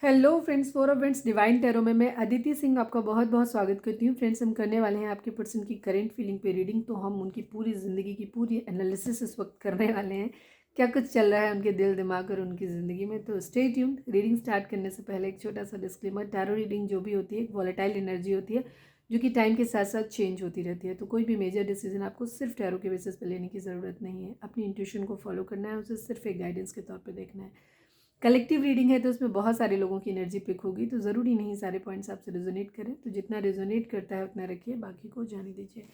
Hello friends, four of friends divine tarot में मैं अदिति सिंह आपका बहुत बहुत स्वागत करती हूँ। फ्रेंड्स, हम करने वाले हैं आपके पर्सन की करंट फीलिंग पे रीडिंग। तो हम उनकी पूरी ज़िंदगी की पूरी एनालिसिस इस वक्त करने वाले हैं, क्या कुछ चल रहा है उनके दिल दिमाग और उनकी ज़िंदगी में। तो स्टे ट्यून्ड। रीडिंग स्टार्ट करने से पहले एक छोटा सा डिस्क्लेमर, टैरो रीडिंग जो भी होती है एक वॉलेटाइल एनर्जी होती है जो कि टाइम के साथ साथ चेंज होती रहती है। तो कोई भी मेजर डिसीजन आपको सिर्फ टैरो के बेसिस पर लेने की ज़रूरत नहीं है। अपनी इंट्यूशन को फॉलो करना है, उसे सिर्फ एक गाइडेंस के तौर पर देखना है। कलेक्टिव रीडिंग है तो उसमें बहुत सारे लोगों की एनर्जी पिक होगी, तो ज़रूरी नहीं सारे पॉइंट्स आपसे रेजोनेट करें। तो जितना रेजोनेट करता है उतना रखिए, बाकी को जाने दीजिए।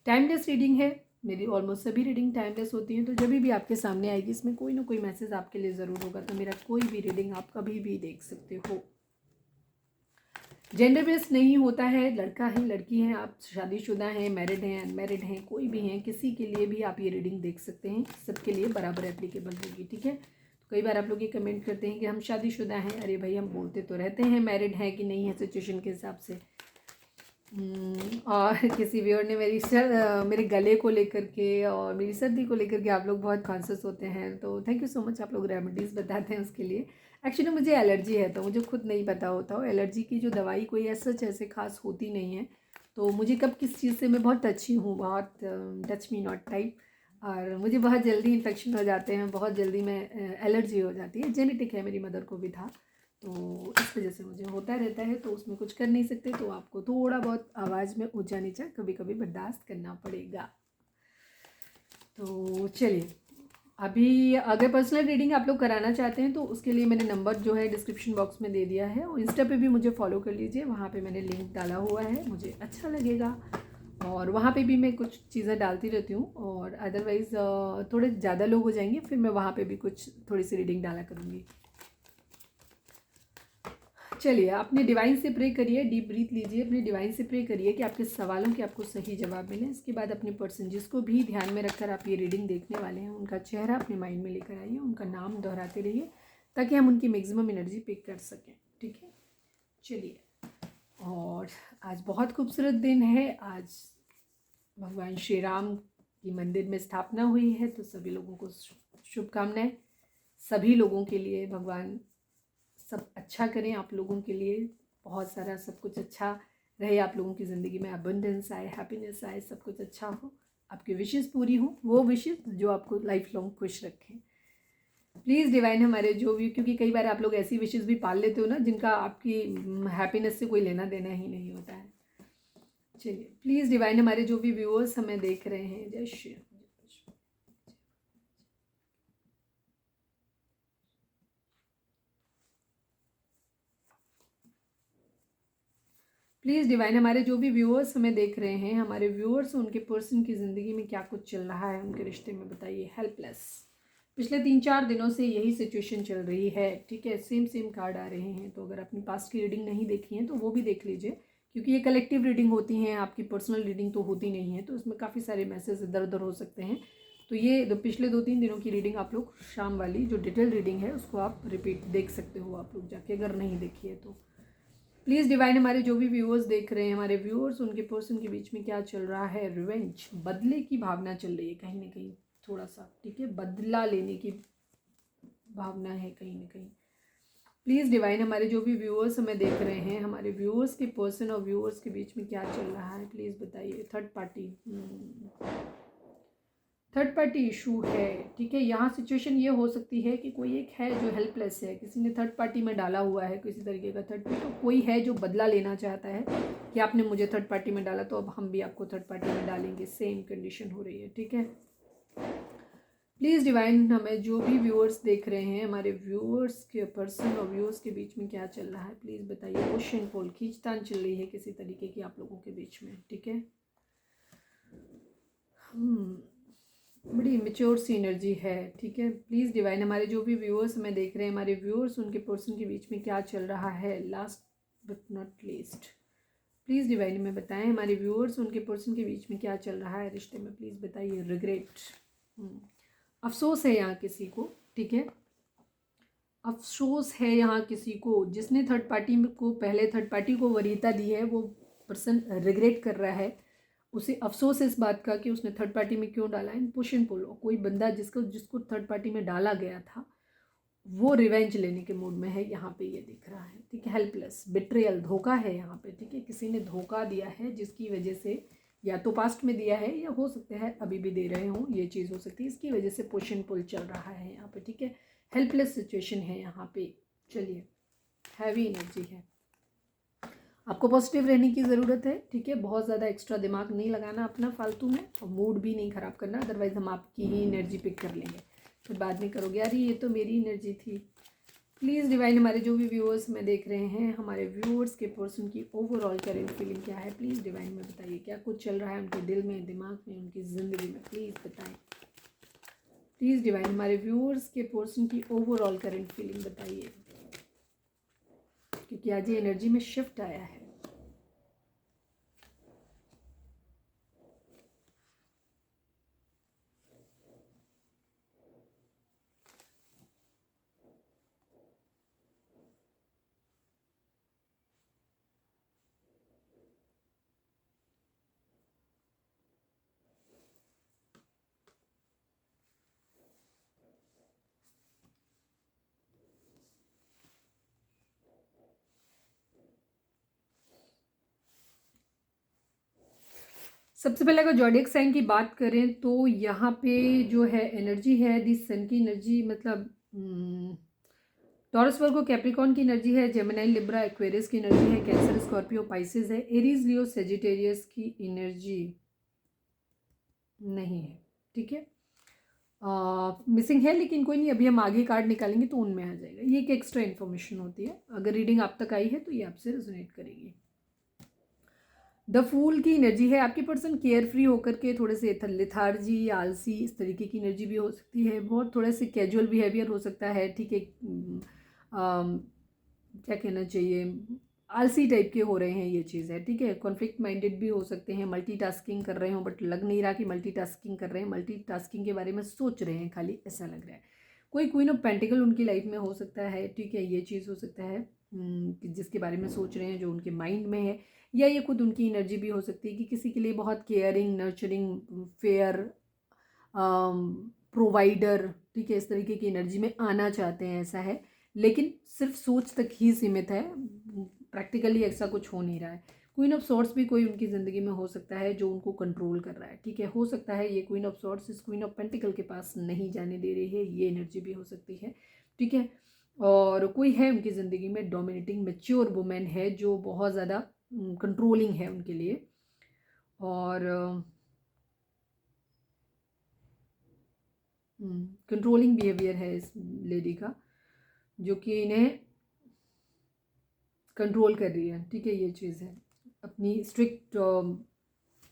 टाइमलेस रीडिंग है, मेरी ऑलमोस्ट सभी रीडिंग टाइमलेस होती हैं। तो जब भी आपके सामने आएगी इसमें कोई ना कोई मैसेज आपके लिए ज़रूर होगा। तो मेरा कोई भी रीडिंग आप कभी भी देख सकते हो। जेंडर बेस्ड नहीं होता है, लड़का है लड़की है, आप शादीशुदा हैं, मैरिड हैं, अनमैरिड हैं, कोई भी हैं, किसी के लिए भी आप ये रीडिंग देख सकते हैं। सबके लिए बराबर एप्लीकेबल होगी, ठीक है। तो कई बार आप लोग ये कमेंट करते हैं कि हम शादीशुदा हैं। अरे भाई, हम बोलते तो रहते हैं मैरिड हैं कि नहीं है सिचुएशन के हिसाब से। और किसी व्यूअर ने मेरे गले को लेकर के और मेरी सर्दी को लेकर के आप लोग बहुत कॉन्शियस होते हैं, तो थैंक यू सो मच। आप लोग रेमेडीज़ बताते हैं उसके लिए। एक्चुअली मुझे एलर्जी है, तो मुझे खुद नहीं पता होता हो एलर्जी की जो दवाई कोई ऐसे खास होती नहीं है। तो मुझे कब किस चीज़ से मैं बहुत टची हूँ, बहुत टच मी नॉट टाइप, और मुझे बहुत जल्दी इन्फेक्शन हो जाते हैं, बहुत जल्दी मैं एलर्जी हो जाती है। जेनेटिक है, मेरी मदर को भी था, तो इस वजह से मुझे होता रहता है। तो उसमें कुछ कर नहीं सकते, तो आपको थोड़ा बहुत आवाज़ में ऊंचा नीचा कभी कभी बर्दाश्त करना पड़ेगा। तो चलिए, अभी अगर पर्सनल रीडिंग आप लोग कराना चाहते हैं तो उसके लिए मैंने नंबर जो है डिस्क्रिप्शन बॉक्स में दे दिया है, और इंस्टा पे भी मुझे फॉलो कर लीजिए, वहाँ पे मैंने लिंक डाला हुआ है, मुझे अच्छा लगेगा। और वहाँ पे भी मैं कुछ चीज़ें डालती रहती हूँ, और अदरवाइज़ थोड़े ज़्यादा लोग हो जाएंगे फिर मैं वहाँ पे भी कुछ थोड़ी सी रीडिंग डाला करूँगी। चलिए, अपने डिवाइन से प्रे करिए, डीप ब्रीथ लीजिए, अपने डिवाइन से प्रे करिए कि आपके सवालों के आपको सही जवाब मिले। इसके बाद अपने पर्सन जिसको भी ध्यान में रखकर आप ये रीडिंग देखने वाले हैं उनका चेहरा अपने माइंड में लेकर आइए, उनका नाम दोहराते रहिए ताकि हम उनकी मैक्सिमम एनर्जी पिक कर सकें, ठीक है। चलिए, और आज बहुत खूबसूरत दिन है। आज भगवान श्री राम की मंदिर में स्थापना हुई है, तो सभी लोगों को शुभकामनाएं। सभी लोगों के लिए भगवान सब अच्छा करें, आप लोगों के लिए बहुत सारा सब कुछ अच्छा रहे, आप लोगों की ज़िंदगी में अबंडेंस आए, हैप्पीनेस आए, सब कुछ अच्छा हो, आपकी विशेस पूरी हो, वो विशेस जो आपको लाइफ लॉन्ग खुश रखें। प्लीज़ डिवाइन हमारे जो भी, क्योंकि कई बार आप लोग ऐसी विशेस भी पाल लेते हो ना जिनका आपकी हैप्पीनेस से कोई लेना देना ही नहीं होता है। चलिए, प्लीज़ डिवाइन हमारे जो भी व्यूअर्स हमें देख रहे हैं, जय श्री राम। प्लीज़ डिवाइन हमारे जो भी व्यूअर्स हमें देख रहे हैं, हमारे व्यूअर्स उनके पर्सन की ज़िंदगी में क्या कुछ चल रहा है, उनके रिश्ते में बताइए। हेल्पलेस, पिछले 3-4 दिनों से यही सिचुएशन चल रही है, ठीक है। सेम कार्ड आ रहे हैं, तो अगर अपनी पास्ट की रीडिंग नहीं देखी है तो वो भी देख लीजिए, क्योंकि ये कलेक्टिव रीडिंग होती हैं, आपकी पर्सनल रीडिंग तो होती नहीं है, तो इसमें काफ़ी सारे मैसेज इधर उधर हो सकते हैं। तो ये पिछले 2-3 दिनों की रीडिंग आप लोग शाम वाली जो डिटेल रीडिंग है उसको आप रिपीट देख सकते हो, आप लोग जाके, अगर नहीं देखी है तो। प्लीज़ डिवाइन हमारे जो भी व्यूअर्स देख रहे हैं, हमारे व्यूअर्स उनके पर्सन के बीच में क्या चल रहा है। रिवेंज, बदले की भावना चल रही है कहीं ना कहीं, थोड़ा सा, ठीक है, बदला लेने की भावना है कहीं ना कहीं। प्लीज़ डिवाइन हमारे जो भी व्यूअर्स हमें देख रहे हैं, हमारे व्यूअर्स के पर्सन और व्यूअर्स के बीच में क्या चल रहा है, प्लीज़ बताइए। थर्ड पार्टी इशू है, ठीक है। यहाँ सिचुएशन ये हो सकती है कि कोई एक है जो हेल्पलेस है, किसी ने थर्ड पार्टी में डाला हुआ है किसी तरीके का थर्ड पार्टी, तो कोई है जो बदला लेना चाहता है कि आपने मुझे थर्ड पार्टी में डाला तो अब हम भी आपको थर्ड पार्टी में डालेंगे, सेम कंडीशन हो रही है, ठीक है। प्लीज़ डिवाइन हमें जो भी व्यूअर्स देख रहे हैं, हमारे व्यूअर्स के पर्सन और व्यूअर्स के बीच में क्या चल रहा है, प्लीज़ बताइए। क्वेश्चन पोल, खींचतान चल रही है किसी तरीके की आप लोगों के बीच में, ठीक है। बड़ी मेच्योर सी एनर्जी है, ठीक है। प्लीज़ डिवाइन हमारे जो भी व्यूअर्स हमें देख रहे हैं, हमारे व्यूअर्स उनके पर्सन के बीच में क्या चल रहा है। Last but not least, please divine हमें बताएं हमारे व्यूअर्स उनके पर्सन के बीच में क्या चल रहा है रिश्ते में, प्लीज़ बताइए। रिग्रेट, अफसोस है यहाँ किसी को, ठीक है। अफसोस है यहाँ किसी को, जिसने थर्ड पार्टी को, पहले थर्ड पार्टी को वरीयता दी है, वो पर्सन रिग्रेट कर रहा है, उसे अफसोस है इस बात का कि उसने थर्ड पार्टी में क्यों डाला। इन पुश एंड पुल, कोई बंदा जिसको थर्ड पार्टी में डाला गया था वो रिवेंज लेने के मूड में है, यहाँ पे ये दिख रहा है, ठीक है। हेल्पलेस, बिट्रेयल, धोखा है यहाँ पे, ठीक है। किसी ने धोखा दिया है जिसकी वजह से, या तो पास्ट में दिया है या हो सकता है अभी भी दे रहे हों, ये चीज़ हो सकती है। इसकी वजह से पुश एंड पुल चल रहा है यहाँ पे, ठीक है। हेल्पलेस सिचुएशन है यहाँ पे। चलिए, हैवी एनर्जी है, आपको पॉजिटिव रहने की ज़रूरत है, ठीक है। बहुत ज़्यादा एक्स्ट्रा दिमाग नहीं लगाना अपना फालतू में, और मूड भी नहीं ख़राब करना, अदरवाइज़ हम आपकी ही एनर्जी पिक कर लेंगे, फिर बाद में करोगे यार ये तो मेरी एनर्जी थी। प्लीज़ डिवाइन, हमारे जो भी व्यूअर्स में देख रहे हैं, हमारे व्यूअर्स के पर्सन की ओवरऑल करेंट फीलिंग क्या है, प्लीज़ डिवाइन में बताइए। क्या कुछ चल रहा है उनके दिल में, दिमाग में, उनकी ज़िंदगी में, प्लीज़ बताएं। प्लीज़ डिवाइन, हमारे व्यूअर्स के पर्सन की ओवरऑल करेंट फीलिंग बताइए, क्योंकि आज ये एनर्जी में शिफ्ट आया है। सबसे पहले अगर ज़ोडिएक साइन की बात करें तो यहाँ पे जो है एनर्जी है, दी सन की एनर्जी, मतलब टॉरस, वर्गो, कैप्रिकॉर्न की एनर्जी है, जेमिनी, लिब्रा, एक्वेरियस की एनर्जी है, कैंसर, स्कॉर्पियो, पाइसेस है, एरीज, लियो, सेजिटेरियस की एनर्जी नहीं है, ठीक है। मिसिंग है, लेकिन कोई नहीं, अभी हम आगे कार्ड निकालेंगे तो उनमें आ जाएगा। ये एक एक्स्ट्रा इन्फॉर्मेशन होती है, अगर रीडिंग आप तक आई है तो ये आपसे रेजोनेट करेगी। द फूल की एनर्जी है, आपके पर्सन केयर फ्री होकर के थोड़े से लिथार्जी, आलसी, इस तरीके की एनर्जी भी हो सकती है, बहुत थोड़े से कैजुअल बिहेवियर हो सकता है, ठीक है। क्या कहना चाहिए, आलसी टाइप के हो रहे हैं, ये चीज़ है, ठीक है। कॉन्फ्लिक्ट माइंडेड भी हो सकते हैं, मल्टीटास्किंग कर रहे हो, बट लग नहीं रहा कि मल्टीटास्किंग कर रहे हैं, मल्टीटास्किंग के बारे में सोच रहे हैं खाली, ऐसा लग रहा है। कोई क्वीन ऑफ पेंटिकल उनकी लाइफ में हो सकता है, ठीक है, ये चीज़ हो सकता है कि जिसके बारे में सोच रहे हैं, जो उनके माइंड में है, या ये खुद उनकी एनर्जी भी हो सकती है कि किसी के लिए बहुत केयरिंग, नर्चरिंग, फेयर, प्रोवाइडर, ठीक है, इस तरीके की एनर्जी में आना चाहते हैं, ऐसा है। लेकिन सिर्फ सोच तक ही सीमित है, प्रैक्टिकली ऐसा कुछ हो नहीं रहा है। क्वीन ऑफ सॉर्ट्स भी कोई उनकी ज़िंदगी में हो सकता है जो उनको कंट्रोल कर रहा है, ठीक है। हो सकता है ये क्वीन ऑफ सॉर्ट्स इस क्वीन ऑफ पेंटिकल के पास नहीं जाने दे रही है, ये एनर्जी भी हो सकती है, ठीक है। और कोई है उनकी ज़िंदगी में डोमिनेटिंग मैच्योर वुमेन है जो बहुत ज़्यादा कंट्रोलिंग है उनके लिए, और कंट्रोलिंग बिहेवियर है इस लेडी का, जो कि इन्हें कंट्रोल कर रही है, ठीक है, ये चीज़ है। अपनी स्ट्रिक्ट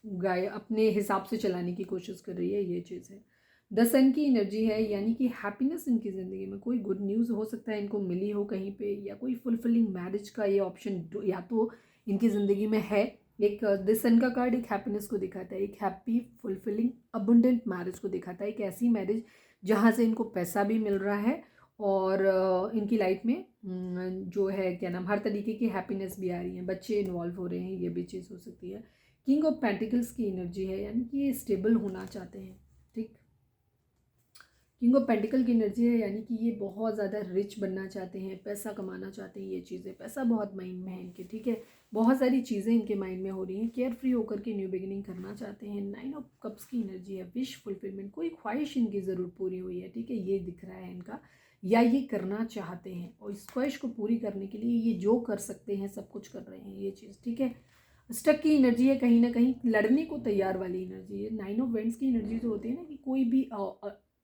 गाय अपने हिसाब से चलाने की कोशिश कर रही है, ये चीज़ है। द सन की एनर्जी है, यानी कि हैप्पीनेस इनकी ज़िंदगी में, कोई गुड न्यूज़ हो सकता है इनको मिली हो कहीं पे, या कोई फुलफिलिंग मैरिज का ये ऑप्शन या तो इनकी ज़िंदगी में है। एक द सन का कार्ड एक हैप्पीनेस को दिखाता है, एक हैप्पी, फुलफिलिंग, अबंडेंट मैरिज को दिखाता है, एक ऐसी मैरिज जहाँ से इनको पैसा भी मिल रहा है, और इनकी लाइफ में जो है क्या नाम, हर तरीके की हैप्पीनेस भी आ रही है, बच्चे इन्वॉल्व हो रहे हैं, ये भी चीज़ हो सकती है। किंग ऑफ पेंटिकल्स की एनर्जी है, यानी कि ये स्टेबल होना चाहते हैं, ठीक। किंग ऑफ पेंटिकल की एनर्जी है, यानी कि ये बहुत ज़्यादा रिच बनना चाहते हैं, पैसा कमाना चाहते हैं, ये चीज़ें, पैसा बहुत माइंड में है इनके, ठीक है। बहुत सारी चीज़ें इनके माइंड में हो रही हैं, केयर फ्री होकर के न्यू बिगिनिंग करना चाहते हैं। 9 ऑफ कप्स की एनर्जी है, विश फुलफिलमेंट, कोई ख्वाहिश इनकी ज़रूर पूरी हुई है, ठीक है, ये दिख रहा है इनका, या ये करना चाहते हैं, और इस ख्वाहिश को पूरी करने के लिए ये जो कर सकते हैं सब कुछ कर रहे हैं, ये चीज़, ठीक है। स्टक की एनर्जी है, कहीं ना कहीं लड़ने को तैयार वाली एनर्जी है। 9 ऑफ वेंट्स की एनर्जी जो होती है ना, कि कोई भी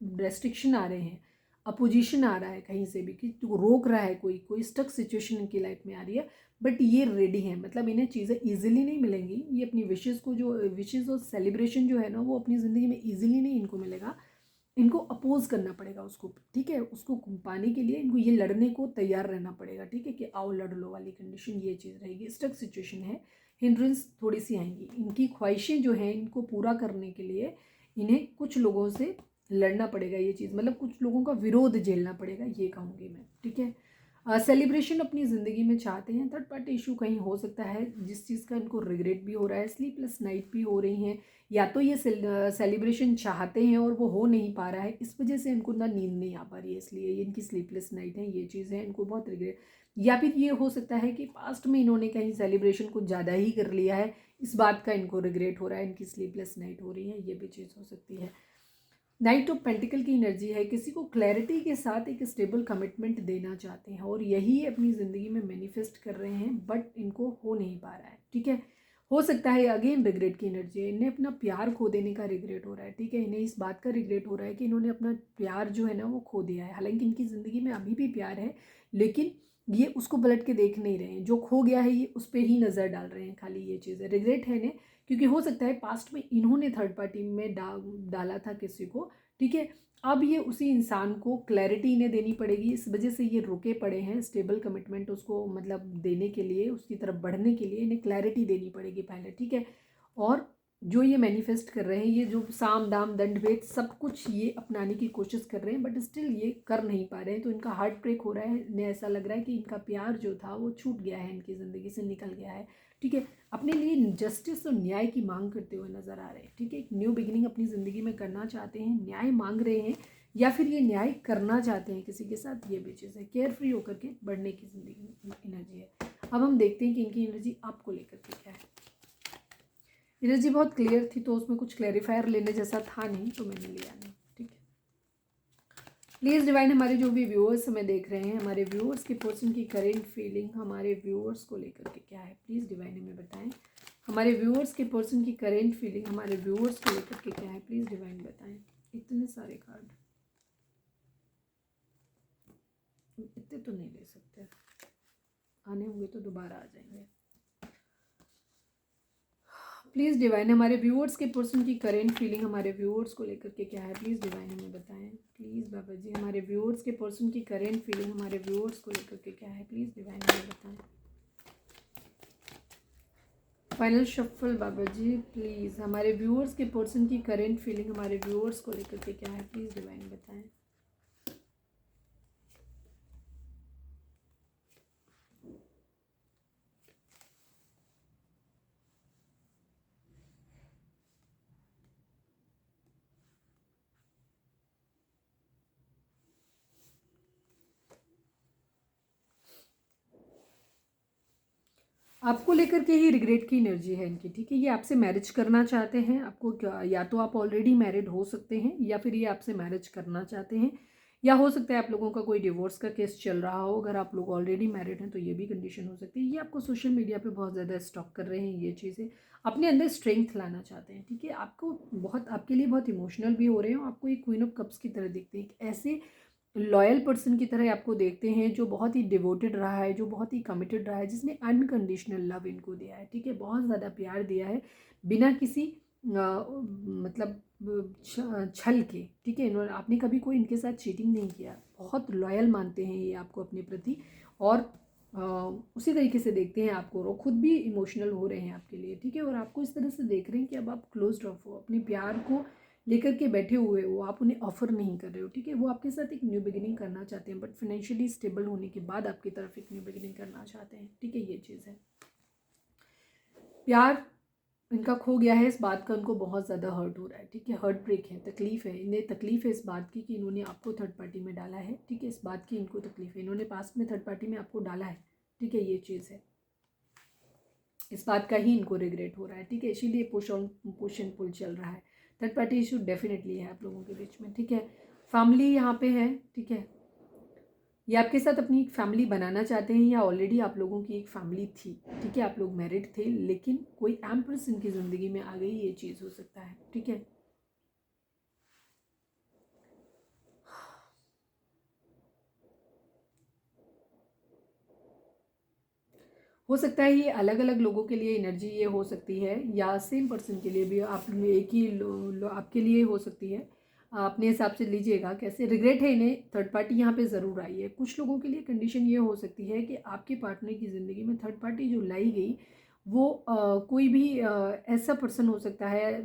रेस्ट्रिक्शन आ रहे हैं, अपोजिशन आ रहा है कहीं से भी, कि तो रोक रहा है, कोई कोई स्टक सिचुएशन इनकी लाइफ में आ रही है, बट ये रेडी है, मतलब इन्हें चीज़ें ईजिली नहीं मिलेंगी, ये अपनी विशेज़ को, जो विशेज़ और सेलिब्रेशन जो है ना, वो अपनी ज़िंदगी में ईजिली नहीं इनको मिलेगा, इनको अपोज करना पड़ेगा उसको, ठीक है। उसको पाने के लिए इनको ये लड़ने को तैयार रहना पड़ेगा, ठीक है, कि आओ लड़ लो वाली कंडीशन, ये चीज़ रहेगी। स्टक सिचुएशन है, हिंड्रेंस थोड़ी सी आएंगी, इनकी ख्वाहिशें जो हैं इनको पूरा करने के लिए इन्हें कुछ लोगों से लड़ना पड़ेगा, ये चीज़, मतलब कुछ लोगों का विरोध झेलना पड़ेगा, ये कहूँगी मैं, ठीक है। सेलिब्रेशन अपनी ज़िंदगी में चाहते हैं। थर्ड पार्टी इशू कहीं हो सकता है जिस चीज़ का इनको रिग्रेट भी हो रहा है, स्लीपलेस नाइट भी हो रही हैं, या तो ये सेलिब्रेशन चाहते हैं और वो हो नहीं पा रहा है, इस वजह से इनको ना नींद नहीं आ पा रही है, इसलिए ये इनकी स्लीपलेस नाइट है, ये चीज़ है, इनको बहुत रिग्रेट। या फिर ये हो सकता है कि पास्ट में इन्होंने कहीं सेलिब्रेशन कुछ ज़्यादा ही कर लिया है, इस बात का इनको रिग्रेट हो रहा है, इनकी स्लीपलेस नाइट हो रही है, ये भी चीज़ हो सकती है। नाइट ऑफ पेंटिकल की एनर्जी है, किसी को क्लैरिटी के साथ एक स्टेबल कमिटमेंट देना चाहते हैं और यही अपनी ज़िंदगी में मैनिफेस्ट कर रहे हैं, बट इनको हो नहीं पा रहा है। ठीक है, हो सकता है अगेन रिग्रेट की एनर्जी है, इन्हें अपना प्यार खो देने का रिग्रेट हो रहा है। ठीक है, इन्हें इस बात का रिग्रेट हो रहा है कि इन्होंने अपना प्यार जो है ना वो खो दिया है। हालांकि इनकी ज़िंदगी में अभी भी प्यार है, लेकिन ये उसको पलट के देख नहीं रहे हैं, जो खो गया है ये उस पर ही नज़र डाल रहे हैं, खाली ये चीज़ है, रिग्रेट है इन्हें। क्योंकि हो सकता है पास्ट में इन्होंने थर्ड पार्टी में डाला था किसी को। ठीक है, अब ये उसी इंसान को क्लैरिटी इन्हें देनी पड़ेगी, इस वजह से ये रुके पड़े हैं। स्टेबल कमिटमेंट उसको मतलब देने के लिए, उसकी तरफ बढ़ने के लिए इन्हें क्लैरिटी देनी पड़ेगी पहले। ठीक है, और जो ये मैनिफेस्ट कर रहे हैं, ये जो साम दाम दंड भेद सब कुछ ये अपनाने की कोशिश कर रहे हैं, बट स्टिल ये कर नहीं पा रहे हैं, तो इनका हार्ट ब्रेक हो रहा है। इन्हें ऐसा लग रहा है कि इनका प्यार जो था वो छूट गया है, इनकी ज़िंदगी से निकल गया है। ठीक है, अपने लिए जस्टिस और न्याय की मांग करते हुए नजर आ रहे हैं। ठीक है, एक न्यू बिगिनिंग अपनी ज़िंदगी में करना चाहते हैं, न्याय मांग रहे हैं, या फिर ये न्याय करना चाहते हैं किसी के साथ, ये भी चीज़ है। केयर फ्री होकर के बढ़ने की ज़िंदगी में एनर्जी है। अब हम देखते हैं कि इनकी एनर्जी आपको लेकर के क्या है। एनर्जी बहुत क्लियर थी, तो उसमें कुछ क्लैरिफायर लेने जैसा था नहीं, तो मैंने लिया नहीं। ठीक है, प्लीज़ डिवाइन, हमारे जो भी व्यूअर्स हमें देख रहे हैं, हमारे व्यूअर्स के पर्सन की करेंट फीलिंग हमारे व्यूअर्स को लेकर के क्या है, प्लीज़ डिवाइन हमें बताएं। हमारे व्यूअर्स के पर्सन की करेंट फीलिंग हमारे व्यूअर्स को लेकर के क्या है, प्लीज़ डिवाइन बताएं। इतने सारे कार्ड, इतने तो नहीं ले सकते, आने होंगे तो दोबारा आ जाएंगे। प्लीज़ डिवाइन, हमारे व्यूअर्स के पर्सन की करेंट फीलिंग हमारे व्यूअर्स को लेकर के क्या है, प्लीज़ डिवाइन हमें बताएं। प्लीज़ बाबा जी, हमारे व्यूअर्स के पर्सन की करेंट फीलिंग हमारे व्यूअर्स को लेकर के क्या है, प्लीज़ डिवाइन हमें बताएं। Final shuffle Baba ji, please हमारे व्यूअर्स के पर्सन की करेंट फीलिंग हमारे व्यूअर्स को लेकर के क्या है, प्लीज़ डिवाइन बताएं। आपको लेकर के ही रिग्रेट की एनर्जी है इनकी। ठीक है, ये आपसे मैरिज करना चाहते हैं, आपको क्या, या तो आप ऑलरेडी मैरिड हो सकते हैं, या फिर ये आपसे मैरिज करना चाहते हैं, या हो सकता है आप लोगों का कोई डिवोर्स का केस चल रहा हो। अगर आप लोग ऑलरेडी मैरिड हैं तो ये भी कंडीशन हो सकती है। ये आपको सोशल मीडिया पे बहुत ज़्यादा स्टॉक कर रहे हैं, ये चीज़ें अपने अंदर स्ट्रेंथ लाना चाहते हैं। ठीक है, आपको बहुत, आपके लिए बहुत इमोशनल भी हो रहे हैं, आपको एक क्वीन ऑफ कप्स की तरह दिखते हैं, ऐसे लॉयल पर्सन की तरह आपको देखते हैं, जो बहुत ही डिवोटेड रहा है, जो बहुत ही कमिटेड रहा है, जिसने अनकंडीशनल लव इनको दिया है। ठीक है, बहुत ज़्यादा प्यार दिया है बिना किसी मतलब छल के। ठीक है, इन्होंने, आपने कभी कोई इनके साथ चीटिंग नहीं किया, बहुत लॉयल मानते हैं ये आपको अपने प्रति, और उसी तरीके से देखते हैं आपको, और खुद भी इमोशनल हो रहे हैं आपके लिए। ठीक है, और आपको इस तरह से देख रहे हैं कि अब आप क्लोज ऑफ हो, अपने प्यार को लेकर के बैठे हुए हो, आप उन्हें ऑफर नहीं कर रहे हो। ठीक है, वो आपके साथ एक न्यू बिगिनिंग करना चाहते हैं, बट फाइनेंशियली स्टेबल होने के बाद आपकी तरफ एक न्यू बिगिनिंग करना चाहते हैं। ठीक है, ये चीज़ है। प्यार इनका खो गया है, इस बात का उनको बहुत ज़्यादा हर्ट हो रहा है। ठीक है, हर्ट ब्रेक है, तकलीफ़ है, इन्हें तकलीफ़ है इस बात की कि इन्होंने आपको थर्ड पार्टी में डाला है। ठीक है, इस बात की इनको तकलीफ़ है, इन्होंने पास्ट में थर्ड पार्टी में आपको डाला है। ठीक है, ये चीज़ है, इस बात का ही इनको रिग्रेट हो रहा है। ठीक है, इसीलिए पुश एंड पुल चल रहा है। थर्ड पार्टी इशू डेफिनेटली है आप लोगों के बीच में। ठीक है, फैमिली यहाँ पे है। ठीक है, ये आपके साथ अपनी एक फैमिली बनाना चाहते हैं, या ऑलरेडी आप लोगों की एक फैमिली थी। ठीक है, आप लोग मैरिड थे, लेकिन कोई एम्प्रेस इनकी ज़िंदगी में आ गई, ये चीज़ हो सकता है। ठीक है, हो सकता है ये अलग अलग लोगों के लिए एनर्जी ये हो सकती है, या सेम पर्सन के लिए भी आप एक ही आपके लिए हो सकती है। अपने हिसाब से लीजिएगा कैसे। रिग्रेट है इन्हें, थर्ड पार्टी यहाँ पे ज़रूर आई है। कुछ लोगों के लिए कंडीशन ये हो सकती है कि आपके पार्टनर की ज़िंदगी में थर्ड पार्टी जो लाई गई, वो कोई भी ऐसा पर्सन हो सकता है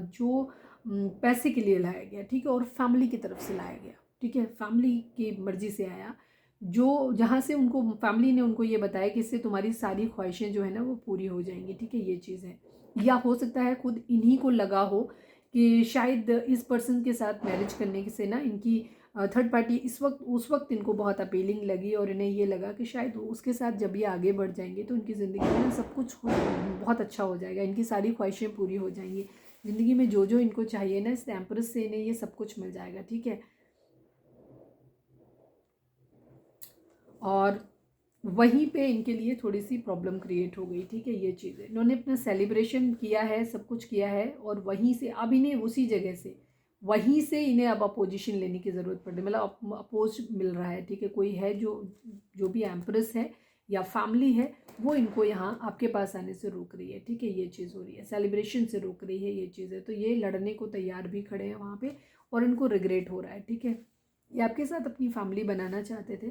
जो पैसे के लिए लाया गया। ठीक है, और फैमिली की तरफ से लाया गया। ठीक है, फैमिली की मर्ज़ी से आया, जो जहाँ से उनको फैमिली ने उनको ये बताया कि इससे तुम्हारी सारी ख्वाहिशें जो है ना वो पूरी हो जाएंगी, ठीक है, ये चीज़ है। या हो सकता है खुद इन्हीं को लगा हो कि शायद इस पर्सन के साथ मैरिज करने से ना इनकी थर्ड पार्टी उस वक्त इनको बहुत अपीलिंग लगी और इन्हें ये लगा कि शायद उसके साथ जब ये आगे बढ़ जाएंगे तो इनकी ज़िंदगी में ना सब कुछ बहुत अच्छा हो जाएगा, इनकी सारी ख्वाहिशें पूरी हो जाएंगी, ज़िंदगी में जो जो इनको चाहिए ना इस एम्प्रेस से इन्हें ये सब कुछ मिल जाएगा, ठीक है। और वहीं पे इनके लिए थोड़ी सी प्रॉब्लम क्रिएट हो गई, ठीक है, ये चीज़ है। इन्होंने अपना सेलिब्रेशन किया है, सब कुछ किया है, और वहीं से अब इन्हें उसी जगह से वहीं से इन्हें अब अपोजिशन लेने की ज़रूरत पड़ रही है, मतलब अपोज मिल रहा है, ठीक है। कोई है जो भी एम्प्रेस है या फैमिली है वो इनको यहाँ आपके पास आने से रोक रही है, ठीक है, ये चीज़ हो रही है, सेलिब्रेशन से रोक रही है, ये चीज़ है। तो ये लड़ने को तैयार भी खड़े हैं वहाँ पे और इनको रिग्रेट हो रहा है, ठीक है। ये आपके साथ अपनी फैमिली बनाना चाहते थे,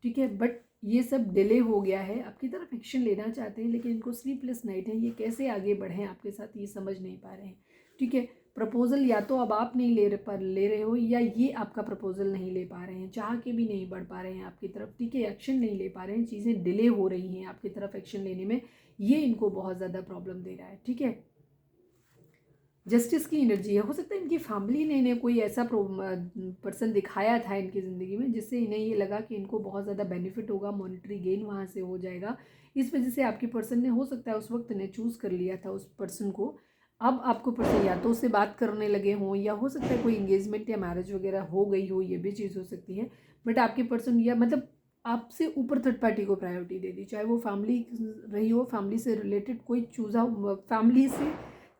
ठीक है, बट ये सब डिले हो गया है, आपकी तरफ एक्शन लेना चाहते हैं, लेकिन इनको स्लीपलेस नाइट है, ये कैसे आगे बढ़ें आपके साथ ये समझ नहीं पा रहे हैं, ठीक है। प्रपोजल या तो अब आप नहीं ले रहे हो, या ये आपका प्रपोजल नहीं ले पा रहे हैं, चाह के भी नहीं बढ़ पा रहे हैं आपकी तरफ, ठीक है, एक्शन नहीं ले पा रहे हैं, चीज़ें डिले हो रही हैं आपकी तरफ एक्शन लेने में, ये इनको बहुत ज़्यादा प्रॉब्लम दे रहा है, ठीक है। जस्टिस की एनर्जी है, हो सकता है इनकी फैमिली ने इन्हें कोई ऐसा पर्सन दिखाया था इनकी ज़िंदगी में जिससे इन्हें ये लगा कि इनको बहुत ज़्यादा बेनिफिट होगा, मॉनेटरी गेन वहाँ से हो जाएगा, इस वजह से आपकी पर्सन ने हो सकता है उस वक्त इन्हें चूज़ कर लिया था उस पर्सन को। अब आपको पर्सन या तो उससे बात करने लगे हों, या हो सकता है कोई इंगेजमेंट या मैरिज वगैरह हो गई हो, ये भी चीज़ हो सकती है। बट आपके पर्सन या मतलब आपसे ऊपर थर्ड पार्टी को प्रायोरिटी दे दी, चाहे वो फैमिली रही हो, फैमिली से रिलेटेड कोई चूज़ा फैमिली से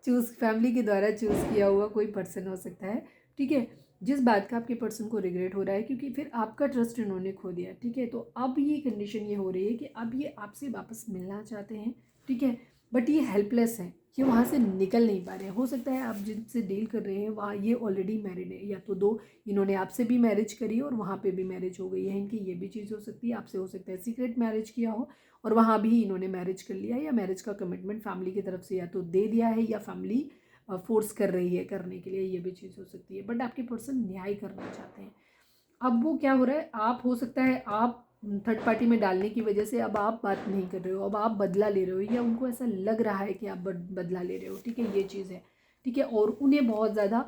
फैमिली के द्वारा चूज़ किया हुआ कोई पर्सन हो सकता है, ठीक है, जिस बात का आपके पर्सन को रिग्रेट हो रहा है क्योंकि फिर आपका ट्रस्ट इन्होंने खो दिया, ठीक है। तो अब ये कंडीशन ये हो रही है कि अब ये आपसे वापस मिलना चाहते हैं, ठीक है, बट ये हेल्पलेस है, ये वहाँ से निकल नहीं पा रहे हैं। हो सकता है आप जिनसे डील कर रहे हैं वहाँ ये ऑलरेडी मैरिड है, या तो दो इन्होंने आपसे भी मैरिज करी और वहाँ पे भी मैरिज हो गई है इनकी, ये भी चीज़ हो सकती है। आपसे हो सकता है सीक्रेट मैरिज किया हो और वहाँ भी इन्होंने मैरिज कर लिया, या मैरिज का कमिटमेंट फैमिली की तरफ से या तो दे दिया है या फैमिली फोर्स कर रही है करने के लिए, ये भी चीज़ हो सकती है। बट आपके पर्सन न्याय करना चाहते हैं। अब वो क्या हो रहा है, आप हो सकता है आप थर्ड पार्टी में डालने की वजह से अब आप बात नहीं कर रहे हो, अब आप बदला ले रहे हो, या उनको ऐसा लग रहा है कि आप बदला ले रहे हो, ठीक है, ये चीज़ है, ठीक है। और उन्हें बहुत ज़्यादा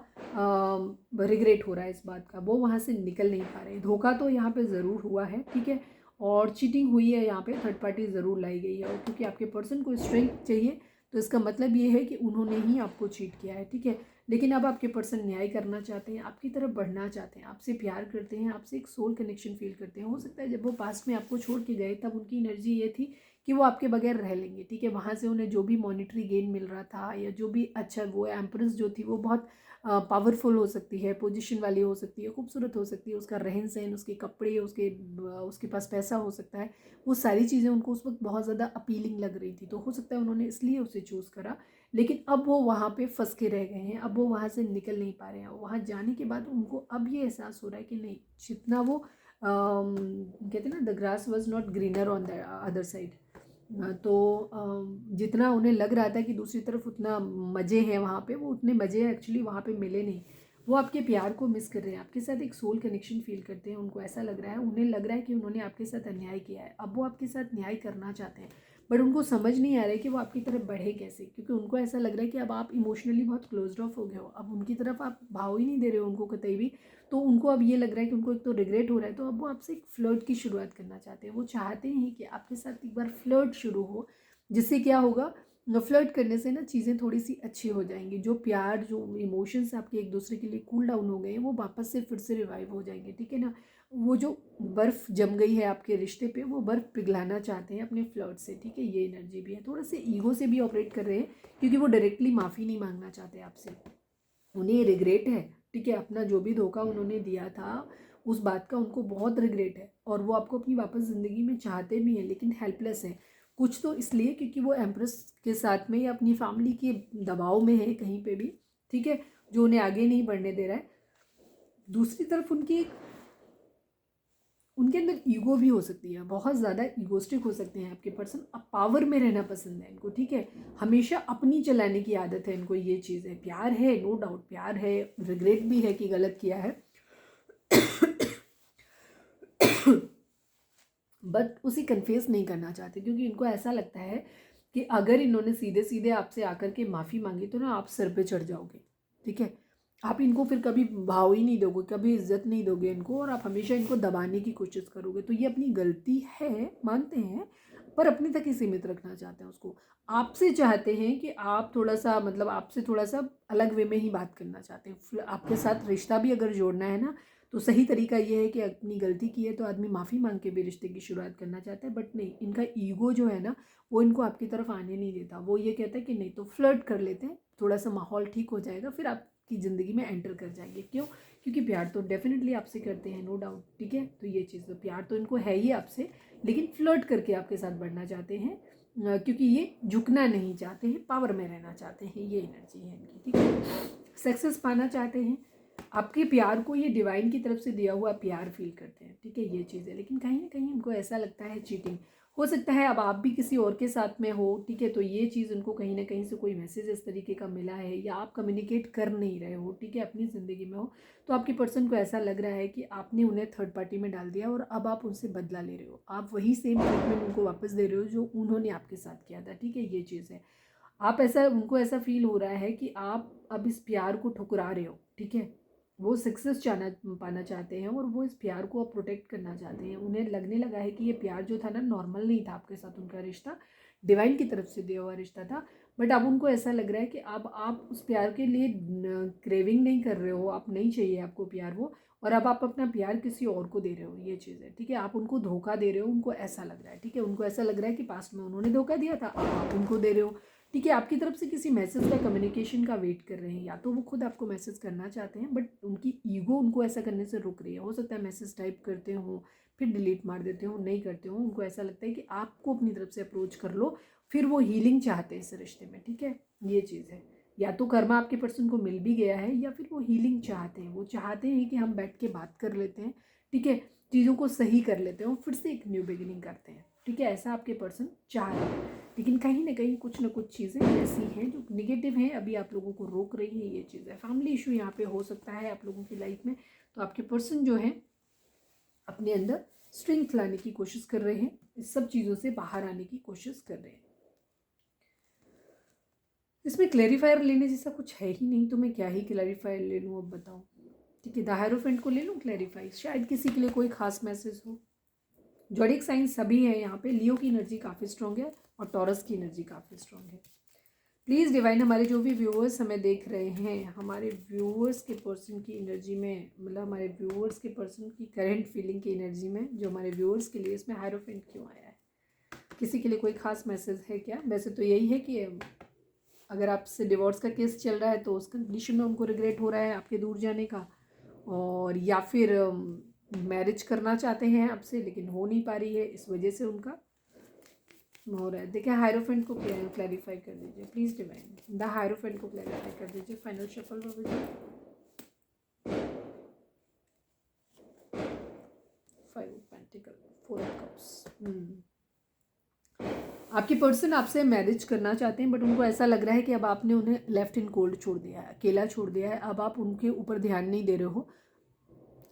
रिग्रेट हो रहा है इस बात का, वो वहाँ से निकल नहीं पा रहे हैं। धोखा तो यहाँ पे ज़रूर हुआ है, ठीक है, और चीटिंग हुई है, यहाँ पे थर्ड पार्टी ज़रूर लाई गई है, और क्योंकि आपके पर्सन को स्ट्रेंथ चाहिए तो इसका मतलब ये है कि उन्होंने ही आपको चीट किया है, ठीक है। लेकिन अब आपके पर्सन न्याय करना चाहते हैं, आपकी तरफ बढ़ना चाहते हैं, आपसे प्यार करते हैं, आपसे एक सोल कनेक्शन फील करते हैं। हो सकता है जब वो पास्ट में आपको छोड़ के गए तब उनकी एनर्जी ये थी कि वो आपके बगैर रह लेंगे, ठीक है। वहाँ से उन्हें जो भी मॉनिटरी गेन मिल रहा था या जो भी अच्छा, वो एम्प्रेस जो थी वो बहुत पावरफुल हो सकती है, पोजीशन वाली हो सकती है, खूबसूरत हो सकती है, उसका रहन सहन, उसके कपड़े, उसके पास पैसा हो सकता है, वो सारी चीज़ें उनको उस वक्त बहुत ज़्यादा अपीलिंग लग रही थी, तो हो सकता है उन्होंने इसलिए उसे चूज़ करा। लेकिन अब वो वहाँ पे फंस के रह गए हैं, अब वो वहाँ से निकल नहीं पा रहे हैं। वहाँ जाने के बाद उनको अब ये एहसास हो रहा है कि नहीं, जितना वो कहते हैं ना, the grass was not greener on the other side, तो जितना उन्हें लग रहा था कि दूसरी तरफ उतना मज़े हैं वहाँ पे, वो उतने मज़े एक्चुअली वहाँ पे मिले नहीं। वो आपके प्यार को मिस कर रहे हैं, आपके साथ एक सोल कनेक्शन फील करते हैं, उनको ऐसा लग रहा है, उन्हें लग रहा है कि उन्होंने आपके साथ अन्याय किया है, अब वो आपके साथ न्याय करना चाहते हैं, बट उनको समझ नहीं आ रहा है कि वो आपकी तरफ बढ़े कैसे, क्योंकि उनको ऐसा लग रहा है कि अब आप इमोशनली बहुत क्लोज्ड ऑफ हो गए हो, अब उनकी तरफ आप भाव ही नहीं दे रहे हो उनको कतई भी। तो उनको अब ये लग रहा है कि उनको एक तो रिग्रेट हो रहा है, तो अब वो आपसे एक फ्लर्ट की शुरुआत करना चाहते हैं। वो चाहते हैं कि आपके साथ एक बार फ्लर्ट शुरू हो, जिससे क्या होगा, फ्लर्ट करने से ना चीज़ें थोड़ी सी अच्छी हो जाएंगी, जो प्यार, जो इमोशंस आपके एक दूसरे के लिए कूल डाउन हो गए हैं वो वापस से फिर से रिवाइव हो जाएंगे, ठीक है ना। वो जो बर्फ़ जम गई है आपके रिश्ते पे, वो बर्फ़ पिघलाना चाहते हैं अपने फ्लर्ट से, ठीक है, ये एनर्जी भी है। थोड़ा से ईगो से भी ऑपरेट कर रहे हैं, क्योंकि वो डायरेक्टली माफ़ी नहीं मांगना चाहते आपसे, उन्हें रिग्रेट है, ठीक है, अपना जो भी धोखा उन्होंने दिया था उस बात का उनको बहुत रिग्रेट है, और वो आपको अपनी वापस ज़िंदगी में चाहते भी हैं, लेकिन हेल्पलेस हैं। कुछ तो इसलिए क्योंकि वो एम्प्रेस के साथ में या अपनी फैमिली के दबाव में है कहीं पे भी, ठीक है, जो उन्हें आगे नहीं बढ़ने दे रहा है। दूसरी तरफ उनके अंदर ईगो भी हो सकती है, बहुत ज़्यादा ईगोस्टिक हो सकते हैं आपके पर्सन। अब पावर में रहना पसंद है इनको, ठीक है, हमेशा अपनी चलाने की आदत है इनको, ये चीज़ है। प्यार है, नो डाउट प्यार है, रिग्रेट भी है कि गलत किया है बट उसे कन्फेस नहीं करना चाहते, क्योंकि इनको ऐसा लगता है कि अगर इन्होंने सीधे सीधे आपसे आकर के माफ़ी मांगी तो ना आप सर पे चढ़ जाओगे, ठीक है। आप इनको फिर कभी भाव ही नहीं दोगे, कभी इज्जत नहीं दोगे इनको, और आप हमेशा इनको दबाने की कोशिश करोगे। तो ये अपनी गलती है, मानते हैं, पर अपने तक ही सीमित रखना चाहते हैं उसको। आपसे चाहते हैं कि आप थोड़ा सा, मतलब आपसे थोड़ा सा अलग वे में ही बात करना चाहते हैं। आपके साथ रिश्ता भी अगर जोड़ना है ना, तो सही तरीका ये है कि अपनी गलती की है तो आदमी माफ़ी मांग के भी रिश्ते की शुरुआत करना चाहता है। बट नहीं, इनका ईगो जो है ना, वो इनको आपकी तरफ आने नहीं देता। वो ये कहता है कि नहीं तो फ्लर्ट कर लेते हैं, थोड़ा सा माहौल ठीक हो जाएगा, फिर आपकी ज़िंदगी में एंटर कर जाएंगे। क्यों? क्योंकि प्यार तो डेफिनेटली आपसे करते हैं, नो डाउट, ठीक है। तो ये चीज़, तो प्यार तो इनको है ही आपसे, लेकिन फ्लर्ट करके आपके साथ बढ़ना चाहते हैं, क्योंकि ये झुकना नहीं चाहते हैं, पावर में रहना चाहते हैं। ये एनर्जी है इनकी, ठीक है। सक्सेस पाना चाहते हैं, आपके प्यार को ये डिवाइन की तरफ से दिया हुआ प्यार फील करते हैं, ठीक है। ये चीज़ है, लेकिन कहीं ना कहीं उनको ऐसा लगता है चीटिंग हो सकता है। अब आप भी किसी और के साथ में हो, ठीक है, तो ये चीज़ उनको कहीं ना कहीं से कोई मैसेज इस तरीके का मिला है, या आप कम्युनिकेट कर नहीं रहे हो, ठीक है, अपनी ज़िंदगी में हो, तो आपके पर्सन को ऐसा लग रहा है कि आपने उन्हें थर्ड पार्टी में डाल दिया और अब आप उनसे बदला ले रहे हो। आप वही सेम ट्रीटमेंट उनको वापस दे रहे हो जो उन्होंने आपके साथ किया था, ठीक है। ये चीज़ है, आप ऐसा, उनको ऐसा फील हो रहा है कि आप अब इस प्यार को ठुकरा रहे हो, ठीक है। वो सक्सेस पाना चाहते हैं, और वो इस प्यार को अब प्रोटेक्ट करना चाहते हैं। उन्हें लगने लगा है कि ये प्यार जो था ना, नॉर्मल नहीं था आपके साथ, उनका रिश्ता डिवाइन की तरफ से दिया हुआ रिश्ता था। बट अब उनको ऐसा लग रहा है कि अब आप उस प्यार के लिए क्रेविंग नहीं कर रहे हो, आप नहीं चाहिए आपको प्यार वो, और अब आप अपना प्यार किसी और को दे रहे हो। ये चीज़ है, ठीक है। आप उनको धोखा दे रहे हो, उनको ऐसा लग रहा है, ठीक है। उनको ऐसा लग रहा है कि पास्ट में उन्होंने धोखा दिया था, अब आप उनको दे रहे हो, ठीक है। आपकी तरफ से किसी मैसेज का, कम्युनिकेशन का वेट कर रहे हैं, या तो वो खुद आपको मैसेज करना चाहते हैं, बट उनकी ईगो उनको ऐसा करने से रोक रही है। हो सकता है मैसेज टाइप करते हो, फिर डिलीट मार देते हो, नहीं करते हो। उनको ऐसा लगता है कि आपको अपनी तरफ से अप्रोच कर लो, फिर वो हीलिंग चाहते हैं इस रिश्ते में, ठीक है। ये चीज़ है, या तो कर्मा आपके पर्सन को मिल भी गया है, या फिर वो हीलिंग चाहते हैं। वो चाहते हैं कि हम बैठ के बात कर लेते हैं, ठीक है, चीज़ों को सही कर लेते हैं, फिर से एक न्यू बिगिनिंग करते हैं, ठीक है। ऐसा आपके पर्सन चाह रहे हैं, लेकिन कहीं ना कहीं कुछ ना कुछ चीज़ें ऐसी हैं जो नेगेटिव हैं, अभी आप लोगों को रोक रही है। ये चीज़ है, फैमिली इशू यहाँ पे हो सकता है आप लोगों की लाइफ में। तो आपके पर्सन जो है अपने अंदर स्ट्रेंथ लाने की कोशिश कर रहे हैं, इस सब चीज़ों से बाहर आने की कोशिश कर रहे हैं। इसमें क्लैरिफायर लेने जैसा कुछ है ही नहीं, तो मैं क्या ही क्लैरिफायर ले लूँ, अब बताओ, ठीक है। द हायरोफेंट को ले लूँ क्लैरिफाई, शायद किसी के लिए कोई खास मैसेज हो। जोडिक साइन सभी है यहाँ पे, लियो की एनर्जी काफ़ी स्ट्रॉन्ग है, और टॉरस की एनर्जी काफ़ी स्ट्रॉन्ग है। प्लीज़ डिवाइन, हमारे जो भी व्यूअर्स हमें देख रहे हैं, हमारे व्यूअर्स के पर्सन की एनर्जी में, मतलब हमारे व्यूअर्स के पर्सन की करंट फीलिंग की एनर्जी में, जो हमारे व्यूअर्स के लिए इसमें हायरोफेंट क्यों आया है, किसी के लिए कोई खास मैसेज है क्या? वैसे तो यही है कि अगर आपसे डिवोर्स का केस चल रहा है तो उस कंडीशन में उनको रिग्रेट हो रहा है आपके दूर जाने का, और या फिर मैरिज करना चाहते हैं आपसे लेकिन हो नहीं पा रही है, इस वजह से उनका हो रहा है। देखिए, हायरोफेंट को क्लैरिफाई कर दीजिए प्लीज़ डिवाइन, द हायरोफेंट को क्लैरिफाई कर दीजिए। Final shuffle provision, 5 of pentacle, 4 of cups. आपकी पर्सन आपसे मैरिज करना चाहते हैं, बट उनको ऐसा लग रहा है कि अब आपने उन्हें लेफ्ट इन कोल्ड छोड़ दिया है, अकेला छोड़ दिया है। अब आप उनके ऊपर ध्यान नहीं दे रहे हो,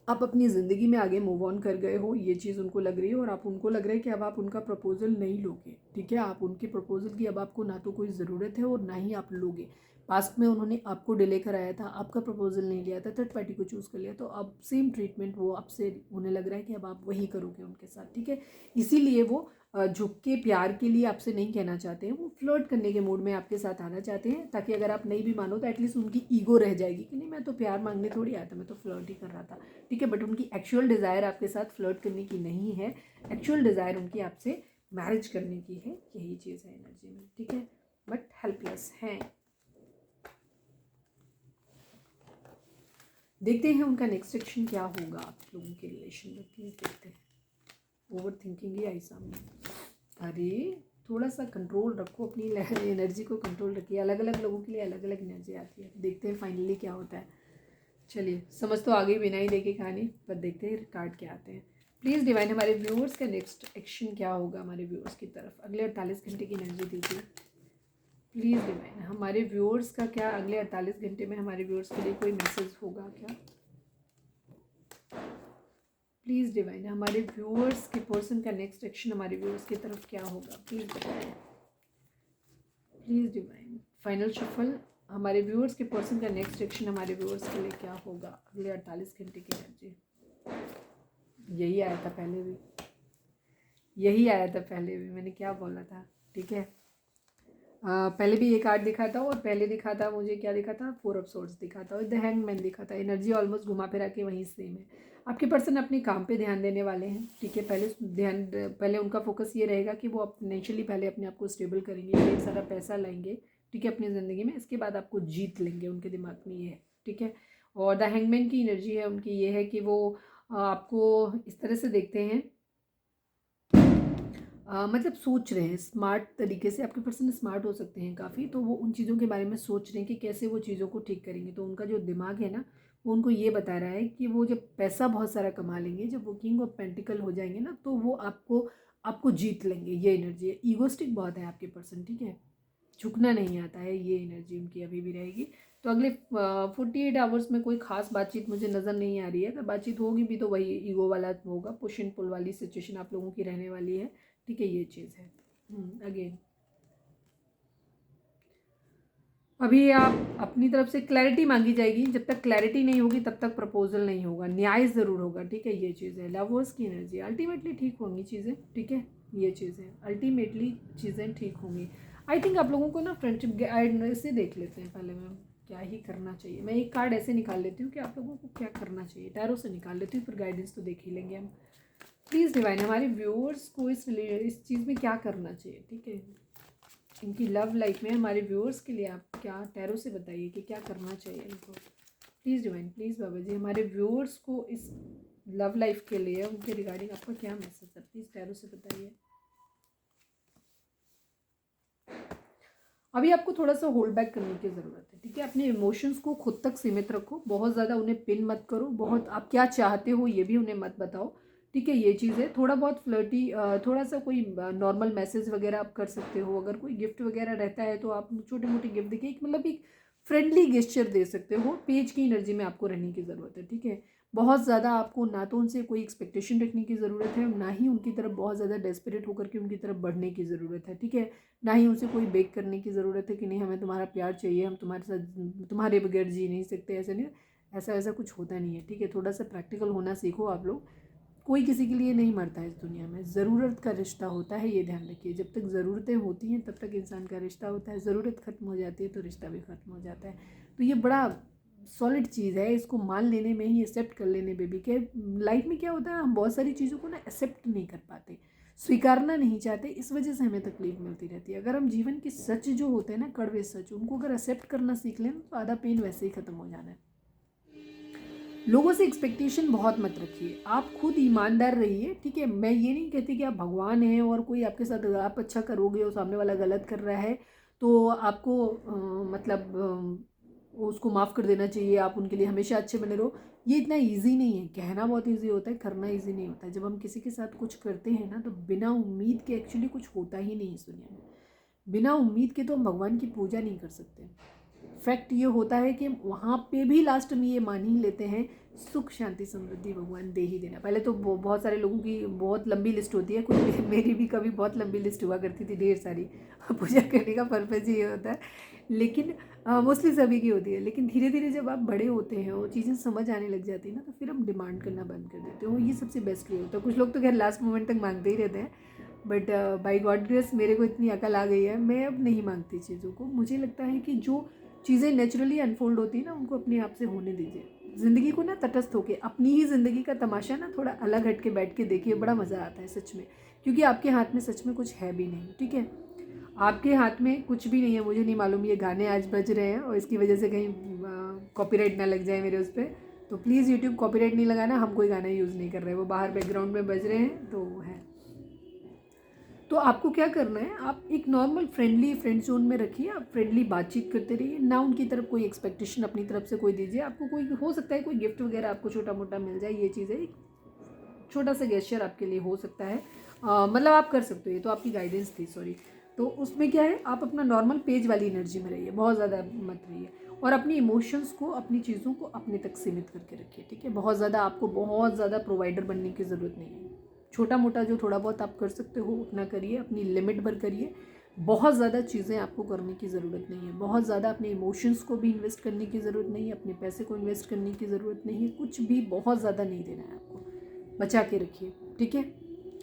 आप अपनी ज़िंदगी में आगे मूव ऑन कर गए हो, ये चीज़ उनको लग रही है। और आप उनको लग रहा है कि अब आप उनका प्रपोजल नहीं लोगे, ठीक है। आप उनके प्रपोजल की अब आपको ना तो कोई ज़रूरत है और ना ही आप लोगे। पास्ट में उन्होंने आपको डिले कराया था, आपका प्रपोजल नहीं लिया था, थर्ड पार्टी को चूज़ कर लिया, तो अब सेम ट्रीटमेंट वो आपसे, उन्हें लग रहा है कि अब आप वही करोगे उनके साथ, ठीक है। इसीलिए वो झुक के प्यार के लिए आपसे नहीं कहना चाहते हैं, वो फ्लर्ट करने के मूड में आपके साथ आना चाहते हैं, ताकि अगर आप नहीं भी मानो तो एटलीस्ट उनकी ईगो रह जाएगी कि नहीं, मैं तो प्यार मांगने थोड़ी आया था, मैं तो फ्लर्ट ही कर रहा था, ठीक है। बट उनकी एक्चुअल डिज़ायर आपके साथ फ्लर्ट करने की नहीं है, एक्चुअल डिज़ायर उनकी आपसे मैरिज करने की है, यही चीज़ है एनर्जी में, ठीक है। बट हेल्पलेस हैं। देखते हैं उनका नेक्स्ट एक्शन क्या होगा आप लोगों के रिलेशन में, प्लीज़ देखते हैं। ओवर थिंकिंग ही आई सामने। अरे थोड़ा सा कंट्रोल रखो, अपनी एनर्जी को कंट्रोल रखिए। अलग अलग लोगों के लिए अलग अलग एनर्जी आती है, देखते हैं फाइनली क्या होता है। चलिए, समझ तो आ गई बिना ही देखे कहानी, पर देखते हैं कार्ड क्या आते हैं। प्लीज़ डिवाइन, हमारे व्यूअर्स का नेक्स्ट एक्शन क्या होगा हमारे व्यूअर्स की तरफ, अगले 48 घंटे की एनर्जी दीजिए प्लीज़ डिवाइन। हमारे व्यूअर्स का क्या अगले 48 घंटे में हमारे व्यूअर्स के लिए कोई मैसेज होगा क्या? प्लीज़ डिवाइन हमारे व्यूअर्स के पर्सन का नेक्स्ट एक्शन हमारे व्यूअर्स की तरफ क्या होगा, प्लीज़ बताएं। प्लीज़ डिवाइन फाइनल शफल हमारे व्यूअर्स के पर्सन का नेक्स्ट एक्शन हमारे व्यूअर्स के लिए क्या होगा अगले 48 घंटे की एनर्जी। यही आया था पहले भी, यही आया था पहले भी, मैंने क्या बोला था, ठीक है। पहले भी एक कार्ड दिखा था और पहले दिखा था मुझे क्या दिखा था, 4 ऑफ सोर्ड्स दिखा था और द हैंगमैन दिखा था। एनर्जी ऑलमोस्ट घुमा फिरा के वहीं सेम है। आपके पर्सन अपने काम पे ध्यान देने वाले हैं, ठीक है। पहले उनका फोकस ये रहेगा कि वो फाइनेंशियली पहले अपने आप को स्टेबल करेंगे, ढेर सारा पैसा लाएंगे, ठीक है, अपनी ज़िंदगी में। इसके बाद आपको जीत लेंगे, उनके दिमाग में ये है, ठीक है। और द हैंगमैन की एनर्जी है उनकी, ये है कि वो आपको इस तरह से देखते हैं, मतलब सोच रहे हैं स्मार्ट तरीके से। आपके पर्सन स्मार्ट हो सकते हैं काफ़ी, तो वो उन चीज़ों के बारे में सोच रहे हैं कि कैसे वो चीज़ों को ठीक करेंगे। तो उनका जो दिमाग है ना, वो उनको ये बता रहा है कि वो जब पैसा बहुत सारा कमा लेंगे, जब वो किंग ऑफ पेंटिकल हो जाएंगे ना, तो वो आपको आपको जीत लेंगे। ये एनर्जी है। ईगोस्टिक बहुत है आपके पर्सन, ठीक है, झुकना नहीं आता है, ये एनर्जी उनकी अभी भी रहेगी। तो अगले 48 आवर्स में कोई खास बातचीत मुझे नज़र नहीं आ रही है। अगर बातचीत होगी भी तो वही ईगो वाला होगा, पुश एंड पुल वाली सिचुएशन आप लोगों की रहने वाली है, ठीक है। ये चीज़ है। अगेन अभी आप अपनी तरफ से क्लैरिटी मांगी जाएगी। जब तक क्लैरिटी नहीं होगी तब तक प्रपोजल नहीं होगा, न्याय ज़रूर होगा, ठीक है। ये चीज़ है। लवर्स की एनर्जी, अल्टीमेटली ठीक होंगी चीज़ें, ठीक है। ये चीज़ है, अल्टीमेटली चीज़ें ठीक होंगी। आई थिंक आप लोगों को ना फ्रेंडशिप गाइड से देख लेते हैं पहले। मैं क्या ही करना चाहिए, मैं एक कार्ड ऐसे निकाल लेती हूँ कि आप लोगों को क्या करना चाहिए, टैरो से निकाल लेती हूँ, फिर गाइडेंस तो देख ही लेंगे हम। प्लीज़ डिवाइन हमारे व्यूअर्स को इस चीज़ में क्या करना चाहिए, ठीक है। इनकी लव लाइफ में हमारे व्यूअर्स के लिए आप क्या टैरो से बताइए कि क्या करना चाहिए इनको। प्लीज़ डिवाइन, प्लीज़ बाबा जी हमारे व्यूअर्स को इस लव लाइफ के लिए उनके रिगार्डिंग आपका क्या मैसेज है, प्लीज़ टैरो से बताइए। अभी आपको थोड़ा सा होल्ड बैक करने की ज़रूरत है, ठीक है। अपने इमोशंस को खुद तक सीमित रखो, बहुत ज़्यादा उन्हें पिन मत करो। बहुत आप क्या चाहते हो ये भी उन्हें मत बताओ, ठीक है। ये चीज़ है। थोड़ा बहुत फ्लर्टी, थोड़ा सा कोई नॉर्मल मैसेज वगैरह आप कर सकते हो। अगर कोई गिफ्ट वगैरह रहता है तो आप छोटे मोटे गिफ्ट देखिए, मतलब एक फ्रेंडली गेस्चर दे सकते हो। पेज की एनर्जी में आपको रहने की ज़रूरत है, ठीक है। बहुत ज़्यादा आपको ना तो उनसे कोई एक्सपेक्टेशन रखने की ज़रूरत है, ना ही उनकी तरफ बहुत ज़्यादा डेस्परेट होकर के उनकी तरफ बढ़ने की ज़रूरत है, ठीक है। ना ही उनसे कोई बेक करने की ज़रूरत है कि नहीं हमें तुम्हारा प्यार चाहिए, हम तुम्हारे साथ तुम्हारे बगैर जी नहीं सकते। ऐसा नहीं, ऐसा ऐसा कुछ होता नहीं है, ठीक है। थोड़ा सा प्रैक्टिकल होना सीखो आप लोग। कोई किसी के लिए नहीं मरता है इस दुनिया में, ज़रूरत का रिश्ता होता है, ये ध्यान रखिए। जब तक ज़रूरतें होती हैं तब तक इंसान का रिश्ता होता है, ज़रूरत ख़त्म हो जाती है तो रिश्ता भी ख़त्म हो जाता है। तो ये बड़ा सॉलिड चीज़ है, इसको मान लेने में ही, एक्सेप्ट कर लेने में भी। कि लाइफ में क्या होता है, हम बहुत सारी चीज़ों को ना एक्सेप्ट नहीं कर पाते, स्वीकारना नहीं चाहते, इस वजह से हमें तकलीफ मिलती रहती है। अगर हम जीवन के सच जो होते हैं ना, कड़वे सच, उनको अगर एक्सेप्ट करना सीख लें तो आधा पेन वैसे ही ख़त्म हो जाना है। लोगों से एक्सपेक्टेशन बहुत मत रखिए, आप खुद ईमानदार रहिए, ठीक है। मैं ये नहीं कहती कि आप भगवान हैं और कोई आपके साथ आप अच्छा करोगे और सामने वाला गलत कर रहा है तो आपको मतलब उसको माफ़ कर देना चाहिए, आप उनके लिए हमेशा अच्छे बने रहो। ये इतना ईजी नहीं है, कहना बहुत ईजी होता है, करना ईजी नहीं होता है। जब हम किसी के साथ कुछ करते हैं ना, तो बिना उम्मीद के एक्चुअली कुछ होता ही नहीं इस दुनिया में। बिना उम्मीद के तो हम भगवान की पूजा नहीं कर सकते। फैक्ट ये होता है कि वहाँ पे भी लास्ट में ये मान ही लेते हैं, सुख शांति समृद्धि भगवान दे ही देना। पहले तो बहुत सारे लोगों की बहुत लंबी लिस्ट होती है, कुछ मेरी भी कभी बहुत लंबी लिस्ट हुआ करती थी, ढेर सारी। पूजा करने का पर्पज़ ये होता है, लेकिन मोस्टली सभी की होती है। लेकिन धीरे धीरे जब आप बड़े होते हैं और चीज़ें समझ आने लग जाती हैं ना, तो फिर हम डिमांड करना बंद कर देते हो। ये सबसे बेस्ट वे होता है। कुछ लोग तो खैर लास्ट मोमेंट तक मांगते ही रहते हैं, बट बाई गॉड ग्रेस मेरे को इतनी अकल आ गई है, मैं अब नहीं मांगती चीज़ों को। मुझे लगता है कि जो चीज़ें नेचुरली अनफोल्ड होती है ना, उनको अपने आप से होने दीजिए। ज़िंदगी को ना तटस्थ होके, अपनी ही ज़िंदगी का तमाशा ना थोड़ा अलग हट के बैठ के देखिए, बड़ा मज़ा आता है सच में। क्योंकि आपके हाथ में सच में कुछ है भी नहीं, ठीक है। आपके हाथ में कुछ भी नहीं है। मुझे नहीं मालूम ये गाने आज बज रहे हैं और इसकी वजह से कहीं कॉपीराइट ना लग जाए मेरे उस पर। तो प्लीज़ यूट्यूब कॉपीराइट नहीं लगाना, हम कोई गाना यूज़ नहीं कर रहे हैं, वो बाहर बैकग्राउंड में बज रहे हैं तो है। तो आपको क्या करना है, आप एक नॉर्मल फ्रेंडली फ्रेंड जोन में रखिए, आप फ्रेंडली बातचीत करते रहिए, ना उनकी तरफ कोई एक्सपेक्टेशन अपनी तरफ से कोई दीजिए। आपको कोई हो सकता है कोई गिफ्ट वगैरह आपको छोटा मोटा मिल जाए, ये चीज़ है, छोटा सा गेस्चर आपके लिए हो सकता है, मतलब आप कर सकते हो। ये तो आपकी गाइडेंस थी, सॉरी। तो उसमें क्या है, आप अपना नॉर्मल पेज वाली एनर्जी में रहिए, बहुत ज़्यादा मत रहिए। और अपनी इमोशंस को, अपनी चीज़ों को अपने तक सीमित करके रखिए, ठीक है। आपको बहुत ज़्यादा प्रोवाइडर बनने की ज़रूरत नहीं है। छोटा मोटा जो थोड़ा बहुत आप कर सकते हो उतना करिए, अपनी लिमिट भर करिए। बहुत ज़्यादा चीज़ें आपको करने की ज़रूरत नहीं है, बहुत ज़्यादा अपने इमोशंस को भी इन्वेस्ट करने की ज़रूरत नहीं है, अपने पैसे को इन्वेस्ट करने की ज़रूरत नहीं है, कुछ भी बहुत ज़्यादा नहीं देना है आपको, बचा के रखिए, ठीक है,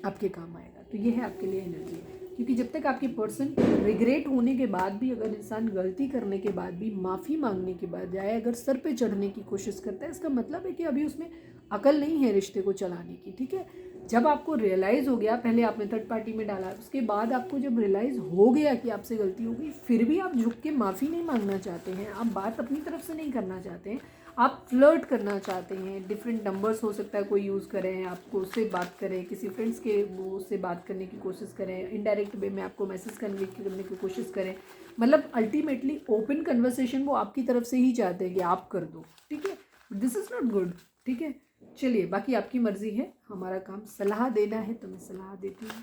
आपके काम आएगा। तो ये है आपके लिए एनर्जी, क्योंकि जब तक आपकी पर्सन रिग्रेट होने के बाद भी, अगर इंसान गलती करने के बाद भी माफ़ी मांगने के बाद जाए, अगर सर पे चढ़ने की कोशिश करता है, इसका मतलब है कि अभी उसमें अकल नहीं है रिश्ते को चलाने की, ठीक है। जब आपको रियलाइज़ हो गया, पहले आपने थर्ड पार्टी में डाला, उसके बाद आपको जब रियलाइज़ हो गया कि आपसे गलती हो गई, फिर भी आप झुक के माफ़ी नहीं मांगना चाहते हैं, आप बात अपनी तरफ से नहीं करना चाहते हैं, आप फ्लर्ट करना चाहते हैं, डिफरेंट नंबर्स हो सकता है कोई यूज़ करें, आपको उससे बात करें, किसी फ्रेंड्स के वो उससे बात करने की कोशिश करें, इनडायरेक्ट वे में आपको मैसेज कन्वे करने की कोशिश करें, मतलब अल्टीमेटली ओपन कन्वर्सेशन वो आपकी तरफ से ही चाहते हैं कि आप कर दो, ठीक है। दिस इज़ नॉट गुड, ठीक है। चलिए, बाकी आपकी मर्ज़ी है, हमारा काम सलाह देना है तो मैं सलाह देती हूँ।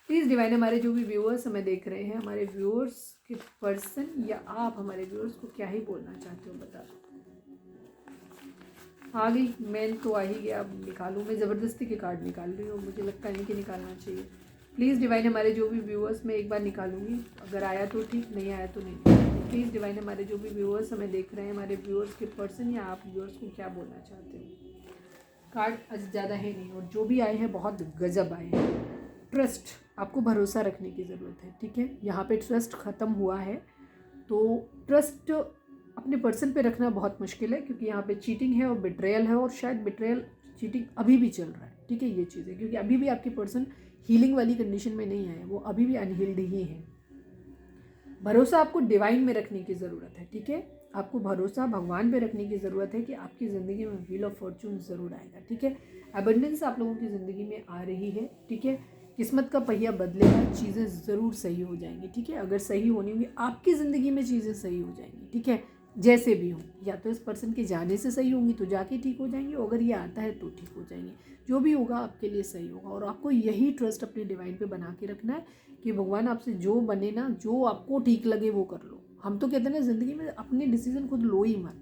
प्लीज़ डिवाइन, हमारे जो भी व्यूअर्स हमें देख रहे हैं, हमारे व्यूअर्स के पर्सन या आप हमारे व्यूअर्स को क्या ही बोलना चाहते हो, बता दो। आ गई, मैं तो आ ही गया, अब निकालूँ, मैं ज़बरदस्ती के कार्ड निकाल रही हूँ, मुझे लगता नहीं कि निकालना चाहिए। प्लीज़ डिवाइन, हमारे जो भी व्यूअर्स, मैं एक बार निकालूंगी, अगर आया तो ठीक, नहीं आया तो नहीं। प्लीज़ डिवाइन, हमारे जो भी व्यूअर्स हमें देख रहे हैं, हमारे व्यूअर्स के पर्सन या आप व्यूअर्स को क्या बोलना चाहते हो। कार्ड ज़्यादा है नहीं, और जो भी आए हैं बहुत गजब आए हैं। ट्रस्ट, आपको भरोसा रखने की ज़रूरत है, ठीक है। यहाँ पे ट्रस्ट ख़त्म हुआ है, तो ट्रस्ट अपने पर्सन पे रखना बहुत मुश्किल है, क्योंकि यहाँ पे चीटिंग है और बिट्रेयल है, और शायद बिट्रेयल चीटिंग अभी भी चल रहा है, ठीक है। ये चीज़ है, क्योंकि अभी भी आपके पर्सन हीलिंग वाली कंडीशन में नहीं आए, वो अभी भी अनहील्ड ही हैं। भरोसा आपको डिवाइन में रखने की ज़रूरत है, ठीक है। आपको भरोसा भगवान पे रखने की ज़रूरत है कि आपकी ज़िंदगी में व्हील ऑफ फॉर्चून ज़रूर आएगा, ठीक है। अबंडेंस आप लोगों की ज़िंदगी में आ रही है, ठीक है। किस्मत का पहिया बदलेगा, चीज़ें ज़रूर सही हो जाएंगी, ठीक है। अगर सही होनी होंगी आपकी ज़िंदगी में, चीज़ें सही हो जाएंगी, ठीक है। जैसे भी हों, या तो इस पर्सन के जाने से सही होंगी तो जाके ठीक हो जाएंगी, और अगर ये आता है तो ठीक हो जाएंगी। जो भी होगा आपके लिए सही होगा, और आपको यही ट्रस्ट अपने डिवाइन पे बना के रखना है कि भगवान आपसे जो बने ना, जो आपको ठीक लगे वो कर लो। हम तो कहते हैं ना, ज़िंदगी में अपने डिसीजन खुद लो ही मत,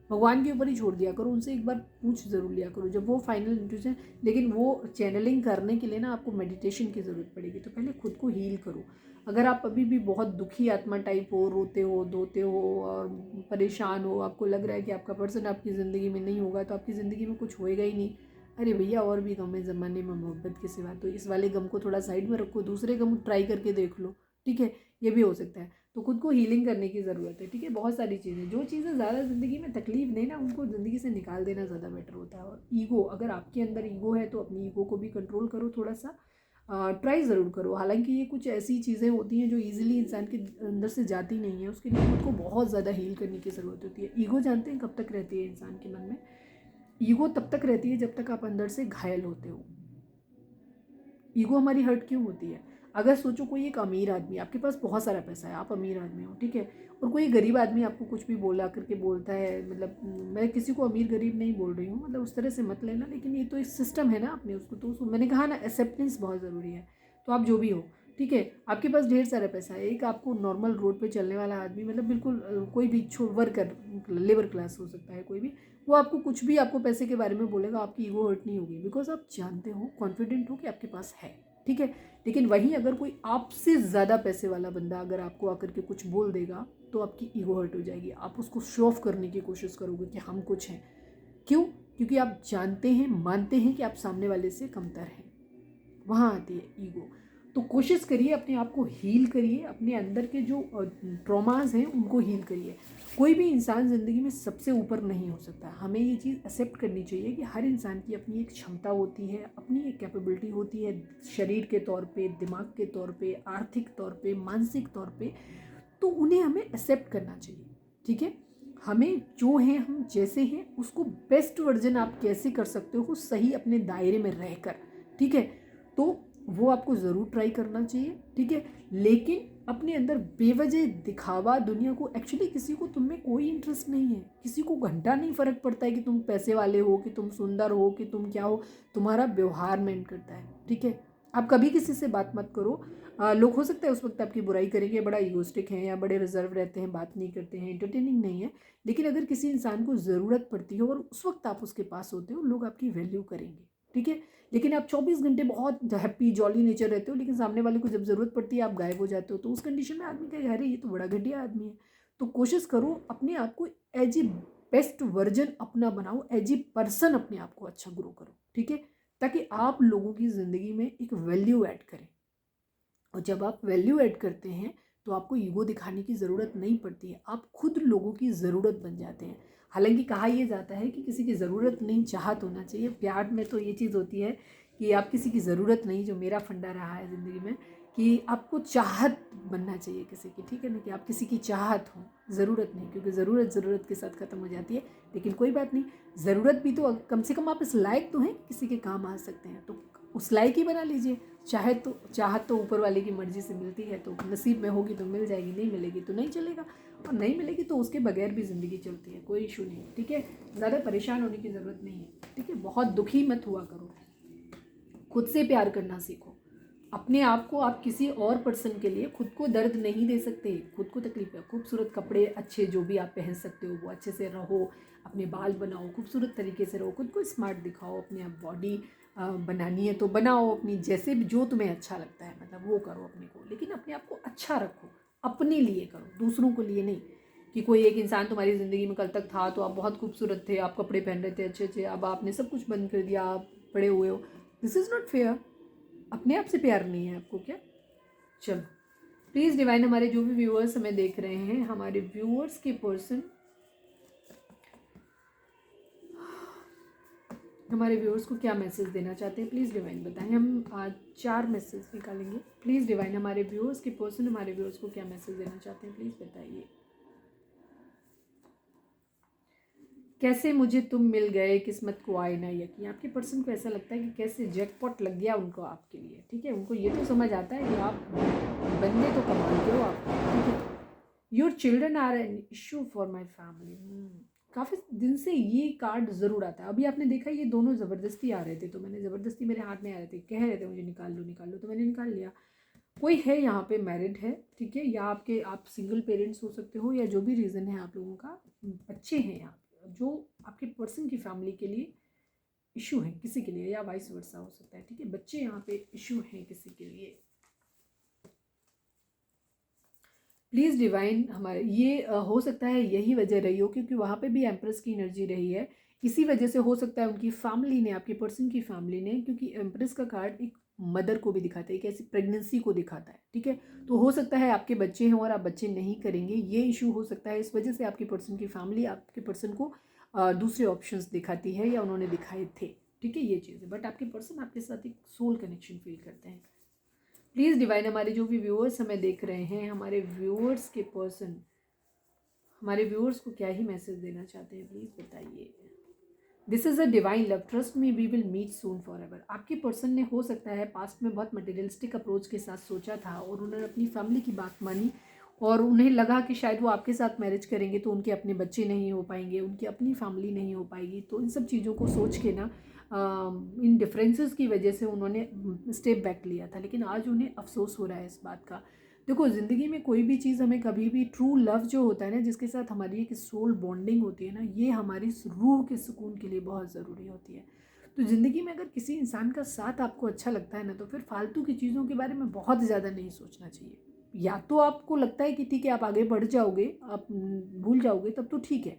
भगवान के ऊपर ही छोड़ दिया करो, उनसे एक बार पूछ ज़रूर लिया करो जब वो फाइनल इंट्यूशन। लेकिन वो चैनलिंग करने के लिए ना आपको मेडिटेशन की ज़रूरत पड़ेगी, तो पहले खुद को हील करो। अगर आप अभी भी बहुत दुखी आत्मा टाइप हो, रोते हो, धोते हो और परेशान हो, आपको लग रहा है कि आपका पर्सन आपकी ज़िंदगी में नहीं होगा, तो आपकी ज़िंदगी में कुछ होएगा ही नहीं। अरे भैया, और भी गम है ज़माने में मोहब्बत के सिवा, तो इस वाले गम को थोड़ा साइड में रखो, दूसरे गम ट्राई करके देख लो, ठीक है। ये भी हो सकता है, तो खुद को हीलिंग करने की ज़रूरत है, ठीक है। बहुत सारी चीज़ें, जो चीज़ें ज़्यादा ज़िंदगी में तकलीफ दें ना, उनको ज़िंदगी से निकाल देना ज़्यादा बेटर होता है। और ईगो, अगर आपके अंदर ईगो है तो अपनी ईगो को भी कंट्रोल करो, थोड़ा सा ट्राई ज़रूर करो। हालांकि ये कुछ ऐसी चीज़ें होती हैं जो ईजिली इंसान के अंदर से जाती नहीं है, उसके लिए खुद को बहुत ज़्यादा हील करने की ज़रूरत होती है। ईगो जानते हैं कब तक रहती है इंसान के मन में? ईगो तब तक रहती है जब तक आप अंदर से घायल होते हो। ईगो हमारी हर्ट क्यों होती है? अगर सोचो, कोई एक अमीर आदमी, आपके पास बहुत सारा पैसा है, आप अमीर आदमी हो, ठीक है, और कोई गरीब आदमी आपको कुछ भी बोला करके बोलता है, मतलब मैं किसी को अमीर गरीब नहीं बोल रही हूँ, मतलब उस तरह से मत लेना, लेकिन ये तो एक सिस्टम है ना अपने, उसको तो मैंने कहा ना, एक्सेप्टेंस बहुत ज़रूरी है। तो आप जो भी हो, ठीक है, आपके पास ढेर सारा पैसा है, एक आपको नॉर्मल रोड पे चलने वाला आदमी, मतलब बिल्कुल कोई भी वर्कर, लेबर क्लास हो सकता है कोई भी, वो आपको कुछ भी, आपको पैसे के बारे में बोलेगा, आपकी ईगो हर्ट नहीं होगी, बिकॉज आप जानते हो, कॉन्फिडेंट हो कि आपके पास है, ठीक है। लेकिन वहीं अगर कोई आपसे ज़्यादा पैसे वाला बंदा अगर आपको आकर के कुछ बोल देगा, तो आपकी ईगो हर्ट हो जाएगी, आप उसको शो ऑफ करने की कोशिश करोगे कि हम कुछ हैं। क्यों? क्योंकि आप जानते हैं, मानते हैं कि आप सामने वाले से कमतर हैं, वहाँ आती है ईगो। तो कोशिश करिए, अपने आप को हील करिए, अपने अंदर के जो ट्रॉमास हैं उनको हील करिए। कोई भी इंसान ज़िंदगी में सबसे ऊपर नहीं हो सकता। हमें ये चीज़ एक्सेप्ट करनी चाहिए कि हर इंसान की अपनी एक क्षमता होती है, अपनी एक कैपेबिलिटी होती है, शरीर के तौर पे, दिमाग के तौर पे, आर्थिक तौर पे, मानसिक तौर पे। तो उन्हें हमें एक्सेप्ट करना चाहिए, ठीक है। हमें जो है, हम जैसे हैं, उसको बेस्ट वर्जन आप कैसे कर सकते हो, सही अपने दायरे में रहकर, ठीक है। तो वो आपको ज़रूर ट्राई करना चाहिए, ठीक है। लेकिन अपने अंदर बेवजह दिखावा, दुनिया को एक्चुअली, किसी को तुम में कोई इंटरेस्ट नहीं है, किसी को घंटा नहीं फ़र्क पड़ता है कि तुम पैसे वाले हो, कि तुम सुंदर हो, कि तुम क्या हो, तुम्हारा व्यवहार मेंट करता है, ठीक है। आप कभी किसी से बात मत करो। लोग हो सकता है उस वक्त आपकी बुराई करेंगे, बड़ा ईगोस्टिक हैं या बड़े रिजर्व रहते हैं, बात नहीं करते हैं, एंटरटेनिंग नहीं है। लेकिन अगर किसी इंसान को ज़रूरत पड़ती हो और उस वक्त आप उसके पास होते हो, लोग आपकी वैल्यू करेंगे, ठीक है। लेकिन आप 24 घंटे बहुत हैप्पी जॉली नेचर रहते हो, लेकिन सामने वाले को जब ज़रूरत पड़ती है आप गायब हो जाते हो, तो उस कंडीशन में आदमी कहेगा अरे ये तो बड़ा घटिया आदमी है। तो कोशिश करो अपने आप को एज ए बेस्ट वर्जन अपना बनाओ, एज ए पर्सन अपने आप को अच्छा ग्रो करो, ठीक है, ताकि आप लोगों की ज़िंदगी में एक वैल्यू ऐड करें। और जब आप वैल्यू ऐड करते हैं तो आपको ईगो दिखाने की ज़रूरत नहीं पड़ती है, आप खुद लोगों की ज़रूरत बन जाते हैं। हालांकि कहा यह जाता है कि किसी की ज़रूरत नहीं चाहत होना चाहिए। प्यार में तो ये चीज़ होती है कि आप किसी की ज़रूरत नहीं, जो मेरा फंडा रहा है ज़िंदगी में, कि आपको चाहत बनना चाहिए किसी की, ठीक है ना, कि आप किसी की चाहत हो, ज़रूरत नहीं, क्योंकि ज़रूरत के साथ ख़त्म हो जाती है। लेकिन कोई बात नहीं, ज़रूरत भी तो कम से कम आप इस लायक तो हैं किसी के काम आ सकते हैं, तो उस लायक ही बना लीजिए। चाहत तो ऊपर वाले की मर्जी से मिलती है, तो नसीब में होगी तो मिल जाएगी, नहीं मिलेगी तो नहीं चलेगा, और नहीं मिलेगी तो उसके बगैर भी ज़िंदगी चलती है, कोई इशू नहीं, ठीक है। ज़्यादा परेशान होने की ज़रूरत नहीं है, ठीक है। बहुत दुखी मत हुआ करो, खुद से प्यार करना सीखो। अपने आप को आप किसी और पर्सन के लिए खुद को दर्द नहीं दे सकते, खुद को तकलीफ है। खूबसूरत कपड़े अच्छे जो भी आप पहन सकते हो वो अच्छे से रहो, अपने बाल बनाओ, खूबसूरत तरीके से रहो, खुद को स्मार्ट दिखाओ, अपने आप बॉडी बनानी है तो बनाओ अपनी, जैसे भी जो तुम्हें अच्छा लगता है मतलब वो करो अपने को, लेकिन अपने आप को अच्छा रखो, अपने लिए करो, दूसरों के लिए नहीं। कि कोई एक इंसान तुम्हारी ज़िंदगी में कल तक था तो आप बहुत खूबसूरत थे, आप कपड़े पहन रहे थे अच्छे अच्छे, अब आपने सब कुछ बंद कर दिया, आप पड़े हुए हो। This is not fair. अपने आप से प्यार नहीं है आपको क्या? चलो प्लीज़ डिवाइन, हमारे जो भी व्यूअर्स हमें देख रहे हैं, हमारे व्यूअर्स के पर्सन, हमारे व्यूअर्स को क्या मैसेज देना चाहते हैं प्लीज़ डिवाइन बताएं। हम आज 4 मैसेज निकालेंगे। प्लीज़ डिवाइन, हमारे व्यूअर्स के पर्सन हमारे व्यूअर्स को क्या मैसेज देना चाहते हैं प्लीज़ बताइए। कैसे मुझे तुम मिल गए, किस्मत को आए ना यकीन। आपके पर्सन को ऐसा लगता है कि कैसे जैकपॉट लग गया उनको आपके लिए, ठीक है। उनको ये तो समझ आता है कि आप बंदे तो कमाल के हो आप, ठीक है। Your children are an issue for my family. काफ़ी दिन से ये कार्ड ज़रूर आता है। अभी आपने देखा ये दोनों ज़बरदस्ती आ रहे थे, तो मैंने ज़बरदस्ती, मेरे हाथ में आ रहे थे, कह रहे थे मुझे निकाल लो, तो मैंने निकाल लिया। कोई है यहाँ पे मैरिड है, ठीक है, या आपके आप सिंगल पेरेंट्स हो सकते हो, या जो भी रीज़न है आप लोगों का, बच्चे हैं यहाँ पे जो आपके पर्सन की फैमिली के लिए इशू है, किसी के लिए, या वाइस वर्सा हो सकता है, ठीक है। बच्चे यहाँ पे इशू हैं किसी के लिए। प्लीज़ डिवाइन, हमारे ये हो सकता है यही वजह रही हो, क्योंकि वहाँ पे भी एम्प्रेस की एनर्जी रही है। इसी वजह से हो सकता है उनकी फैमिली ने, आपके पर्सन की फैमिली ने, क्योंकि एम्प्रेस का कार्ड एक मदर को भी दिखाता है, एक ऐसी प्रेगनेंसी को दिखाता है, ठीक है। तो हो सकता है आपके बच्चे हैं और आप बच्चे नहीं करेंगे, ये इशू हो सकता है। इस वजह से आपके पर्सन की फैमिली आपके पर्सन को दूसरे ऑप्शंस दिखाती है, या उन्होंने दिखाए थे, ठीक है, ये चीज़ है। बट आपके पर्सन आपके साथ एक सोल कनेक्शन फील करते हैं। प्लीज़ डिवाइन, हमारे जो भी व्यूअर्स हमें देख रहे हैं, हमारे व्यूअर्स के पर्सन हमारे व्यूअर्स को क्या ही मैसेज देना चाहते हैं प्लीज़ बताइए। This is a divine love, trust me we will meet soon forever. आपके पर्सन ने हो सकता है पास्ट में बहुत मटेरियलिस्टिक अप्रोच के साथ सोचा था, और उन्होंने अपनी फैमिली की बात मानी, और उन्हें लगा कि शायद वो आपके साथ मैरिज करेंगे तो उनके अपने बच्चे नहीं हो पाएंगे, उनकी अपनी फैमिली नहीं हो पाएगी। तो इन सब चीज़ों को सोच के ना, इन डिफरेंसेस की वजह से उन्होंने स्टेप बैक लिया था, लेकिन आज उन्हें अफसोस हो रहा है इस बात का। देखो, ज़िंदगी में कोई भी चीज़ हमें कभी भी, ट्रू लव जो होता है ना, जिसके साथ हमारी एक सोल बॉन्डिंग होती है ना, ये हमारी रूह के सुकून के लिए बहुत ज़रूरी होती है। तो ज़िंदगी में अगर किसी इंसान का साथ आपको अच्छा लगता है ना, तो फिर फालतू की चीज़ों के बारे में बहुत ज़्यादा नहीं सोचना चाहिए। या तो आपको लगता है कि ठीक है आप आगे बढ़ जाओगे, आप भूल जाओगे, तब तो ठीक है।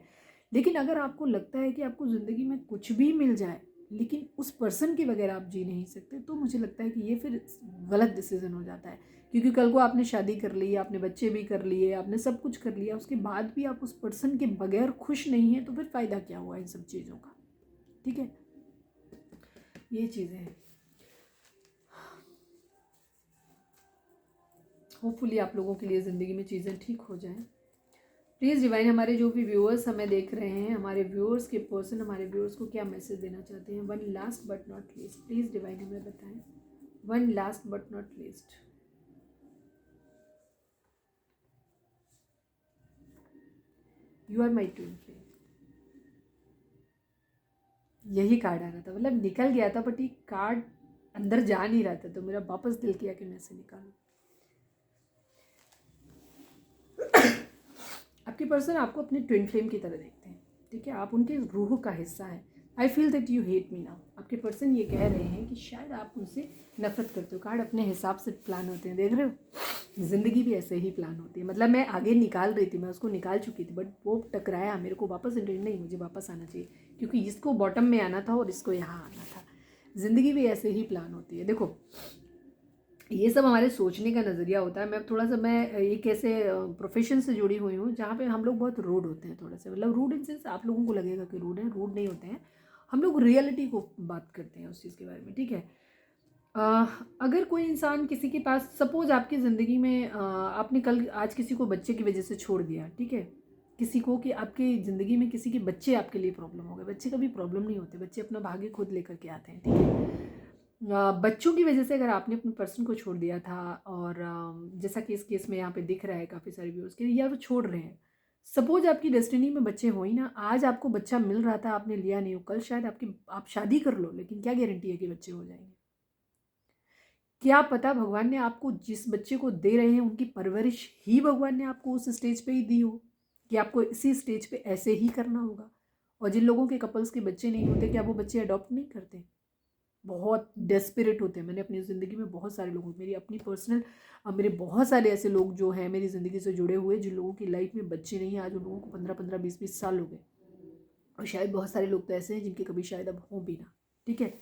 लेकिन अगर आपको लगता है कि आपको ज़िंदगी में कुछ भी मिल जाए लेकिन उस पर्सन के बगैर आप जी नहीं सकते, तो मुझे लगता है कि ये फिर गलत डिसीजन हो जाता है। क्योंकि कल को आपने शादी कर ली, आपने बच्चे भी कर लिए, आपने सब कुछ कर लिया, उसके बाद भी आप उस पर्सन के बगैर खुश नहीं हैं, तो फिर फ़ायदा क्या हुआ इन सब चीज़ों का, ठीक है। ये चीज़ें हैं। होपफुली आप लोगों के लिए ज़िंदगी में चीज़ें ठीक हो जाएं। प्लीज़ डिवाइन, हमारे जो भी व्यूअर्स हमें देख रहे हैं, हमारे व्यूअर्स के पर्सन हमारे व्यूअर्स को क्या मैसेज देना चाहते हैं। One last but not least, please divine हमें बताएं। One last but not least, you are my twin flame. यही कार्ड आ रहा था, मतलब निकल गया था, बट ये कार्ड अंदर जा नहीं रहा था, तो मेरा वापस दिल किया कि मैं इसे निकालूं। आपके पर्सन आपको अपने ट्विन फ्लेम की तरह देखते हैं, ठीक है, आप उनके रूह का हिस्सा है। I feel that you hate me now. आपके पर्सन ये कह रहे हैं कि शायद आप उनसे नफरत करते हो। कार्ड अपने हिसाब से प्लान होते हैं, देख रहे हो, ज़िंदगी भी ऐसे ही प्लान होती है। मतलब मैं आगे निकाल रही थी, मैं उसको निकाल चुकी थी, बट वो टकराया, मेरे को वापस नहीं, मुझे वापस आना चाहिए, क्योंकि इसको बॉटम में आना था और इसको यहाँ आना था। ज़िंदगी भी ऐसे ही प्लान होती है। देखो, ये सब हमारे सोचने का नज़रिया होता है। मैं एक ऐसे प्रोफेशन से जुड़ी हुई हूँ जहाँ पे हम लोग बहुत रूड होते हैं, थोड़ा सा, मतलब रूड इन सेंस आप लोगों को लगेगा कि रूड है, रूड नहीं होते हैं हम लोग, रियलिटी को बात करते हैं उस चीज़ के बारे में, ठीक है। अगर कोई इंसान किसी के पास, सपोज आपकी ज़िंदगी में आपने कल आज किसी को बच्चे की वजह से छोड़ दिया, ठीक है, किसी को, कि आपकी ज़िंदगी में किसी के बच्चे आपके लिए प्रॉब्लम हो गए। बच्चे कभी प्रॉब्लम नहीं होते, बच्चे अपना भाग्य खुद लेकर के आते हैं, ठीक है। बच्चों की वजह से अगर आपने अपने पर्सन को छोड़ दिया था, और जैसा कि इस केस में यहाँ पे दिख रहा है काफ़ी सारे व्यूअर्स के, या वो छोड़ रहे हैं, सपोज आपकी डेस्टिनी में बच्चे हो ही ना, आज आपको बच्चा मिल रहा था, आपने लिया नहीं हो, कल शायद आप शादी कर लो, लेकिन क्या गारंटी है कि बच्चे हो जाएंगे? क्या पता भगवान ने आपको जिस बच्चे को दे रहे हैं उनकी परवरिश ही भगवान ने आपको उस स्टेज पे ही दी हो, कि आपको इसी स्टेज पे ऐसे ही करना होगा। और जिन लोगों के कपल्स के बच्चे नहीं होते, क्या वो बच्चे अडॉप्ट नहीं करते? बहुत डेस्परेट होते हैं। मैंने अपनी ज़िंदगी में बहुत सारे लोगों, मेरी अपनी पर्सनल, मेरे बहुत सारे ऐसे लोग जो हैं मेरी ज़िंदगी से जुड़े हुए, जिन लोगों की लाइफ में बच्चे नहीं हैं, आज उन लोगों को 15-15, 20-20 साल हो गए। और शायद बहुत सारे लोग तो ऐसे हैं जिनके कभी शायद अब हों भी ना, ठीक है।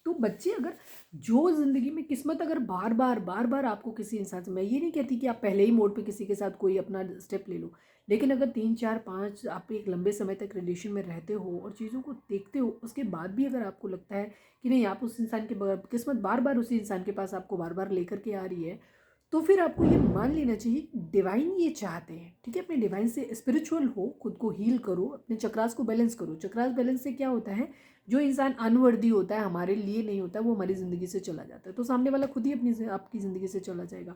तो बच्चे, अगर जो ज़िंदगी में किस्मत, अगर बार बार आपको किसी इंसान से, मैं ये नहीं कहती कि आप पहले ही मोड़ पे किसी के साथ कोई अपना स्टेप ले लो, लेकिन अगर 3-4-5 आप एक लंबे समय तक रिलेशन में रहते हो और चीज़ों को देखते हो, उसके बाद भी अगर आपको लगता है कि नहीं, आप उस इंसान के किस्मत बार बार उसी इंसान के पास आपको बार बार लेकर के आ रही है, तो फिर आपको ये मान लेना चाहिए कि डिवाइन ये चाहते हैं, ठीक है। अपने डिवाइन से स्पिरिचुअल हो, खुद को हील करो, अपने चक्रास को बैलेंस करो। चक्रास बैलेंस से क्या होता है, जो इंसान अनवर्दी होता है, हमारे लिए नहीं होता, वो हमारी ज़िंदगी से चला जाता है, तो सामने वाला खुद ही आपकी ज़िंदगी से चला जाएगा।